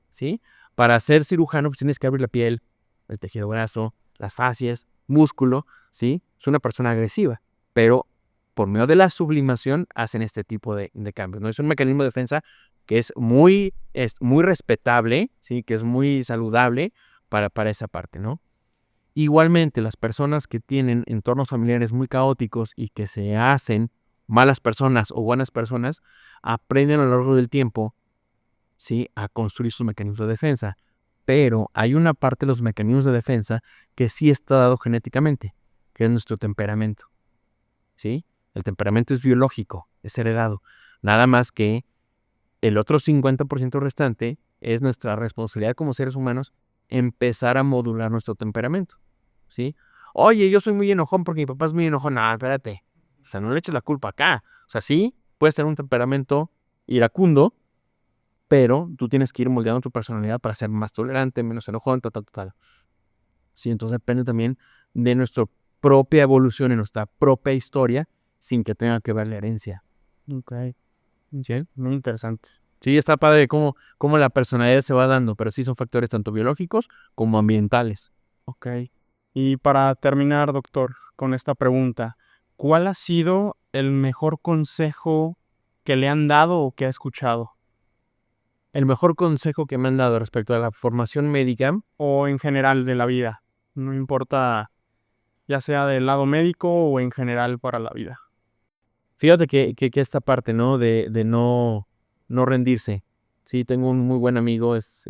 ¿sí? Para ser cirujano, pues tienes que abrir la piel, el tejido graso, las fascias, músculo, ¿sí? Es una persona agresiva, pero por medio de la sublimación hacen este tipo de cambios, ¿no? Es un mecanismo de defensa que es muy respetable, ¿sí? Que es muy saludable para esa parte, ¿no? Igualmente, las personas que tienen entornos familiares muy caóticos y que se hacen malas personas o buenas personas, aprenden a lo largo del tiempo, ¿sí? A construir sus mecanismos de defensa. Pero hay una parte de los mecanismos de defensa que sí está dado genéticamente, que es nuestro temperamento, ¿sí? El temperamento es biológico, es heredado. Nada más que el otro 50% restante es nuestra responsabilidad como seres humanos empezar a modular nuestro temperamento, ¿sí? Oye, yo soy muy enojón porque mi papá es muy enojón. No, espérate. O sea, no le eches la culpa acá. O sea, sí, puedes tener un temperamento iracundo, pero tú tienes que ir moldeando tu personalidad para ser más tolerante, menos enojón, tal. Sí, entonces depende también de nuestra propia evolución, en nuestra propia historia, sin que tenga que ver la herencia. Ok, ¿Sí? muy interesante. Sí, está padre cómo la personalidad se va dando, pero sí son factores tanto biológicos como ambientales. Ok. Y para terminar, doctor, con esta pregunta, ¿cuál ha sido el mejor consejo que le han dado o que ha escuchado? El mejor consejo que me han dado respecto a la formación médica, O en general de la vida. No importa, ya sea del lado médico o en general para la vida. fíjate que esta parte, ¿no? De no rendirse. Sí, tengo un muy buen amigo, es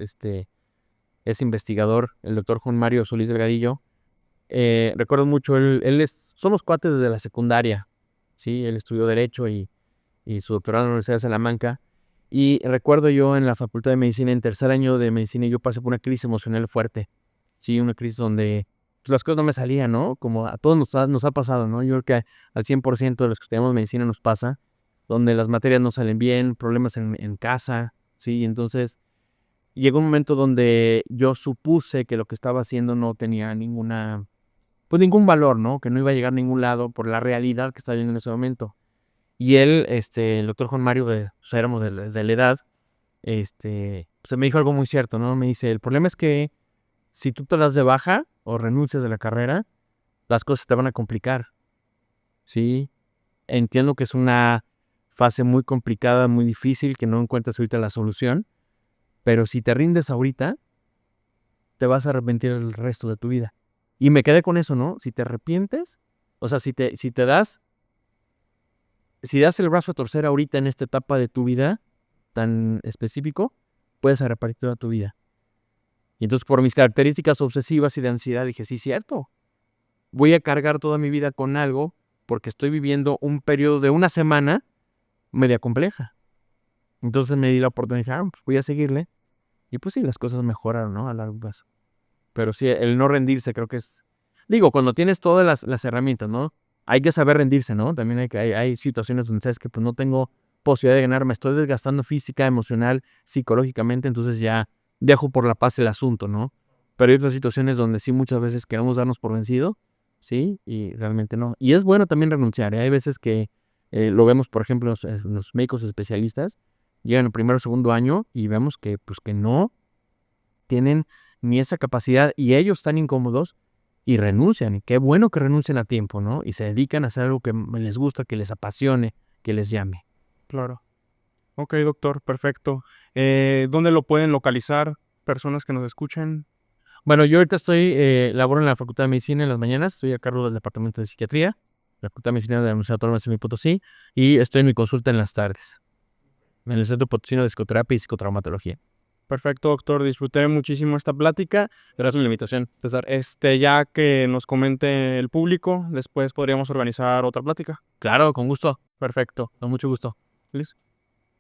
investigador, el doctor Juan Mario Solís Delgadillo. Recuerdo mucho, somos cuates desde la secundaria, ¿sí? Él estudió Derecho y su doctorado en la Universidad de Salamanca. Y recuerdo yo en la Facultad de Medicina, en tercer año de Medicina, yo pasé por una crisis emocional fuerte, ¿sí? Una crisis donde pues, las cosas no me salían, ¿no? Como a todos nos ha pasado, ¿no? Yo creo que al 100% de los que estudiamos medicina nos pasa, donde las materias no salen bien, problemas en casa, ¿sí? Entonces llegó un momento donde yo supuse que lo que estaba haciendo no tenía ningún valor, ¿no? Que no iba a llegar a ningún lado por la realidad que estaba viendo en ese momento. Y él, el doctor Juan Mario, o sea, éramos de la edad, pues me dijo algo muy cierto, ¿no? Me dice, el problema es que si tú te das de baja o renuncias de la carrera, las cosas te van a complicar, ¿sí? Entiendo que es una fase muy complicada, muy difícil, que no encuentras ahorita la solución, pero si te rindes ahorita, te vas a arrepentir el resto de tu vida. Y me quedé con eso, ¿no? Si te arrepientes, o sea, si das el brazo a torcer ahorita en esta etapa de tu vida tan específico, puedes arrepentir toda tu vida. Y entonces por mis características obsesivas y de ansiedad dije, sí, cierto, voy a cargar toda mi vida con algo porque estoy viviendo un periodo de una semana media compleja. Entonces me di la oportunidad y dije, pues voy a seguirle. Y pues sí, las cosas mejoraron, ¿no? A largo plazo. Pero sí, el no rendirse creo que es... Digo, cuando tienes todas las herramientas, ¿no? Hay que saber rendirse, ¿no? También hay situaciones donde sabes que pues no tengo posibilidad de ganar, me estoy desgastando física, emocional, psicológicamente, entonces ya dejo por la paz el asunto, ¿no? Pero hay otras situaciones donde sí muchas veces queremos darnos por vencido, ¿sí? Y realmente no. Y es bueno también renunciar, ¿eh? Hay veces que lo vemos, por ejemplo, los médicos especialistas, llegan el primer o segundo año y vemos que pues que no tienen ni esa capacidad y ellos están incómodos y renuncian. Y qué bueno que renuncien a tiempo, ¿no? Y se dedican a hacer algo que les gusta, que les apasione, que les llame. Claro. Ok, doctor, perfecto. ¿Dónde lo pueden localizar personas que nos escuchen? Bueno, yo ahorita laboro en la Facultad de Medicina en las mañanas, estoy a cargo del Departamento de Psiquiatría, la Facultad de Medicina de la Universidad Autónoma de San Luis Potosí, y estoy en mi consulta en las tardes, en el Centro Potosino de Psicoterapia y Psicotraumatología. Perfecto, doctor. Disfruté muchísimo esta plática. Gracias por la invitación. César, ya que nos comente el público, después podríamos organizar otra plática. Claro, con gusto, Perfecto. con mucho gusto. ¿Listo?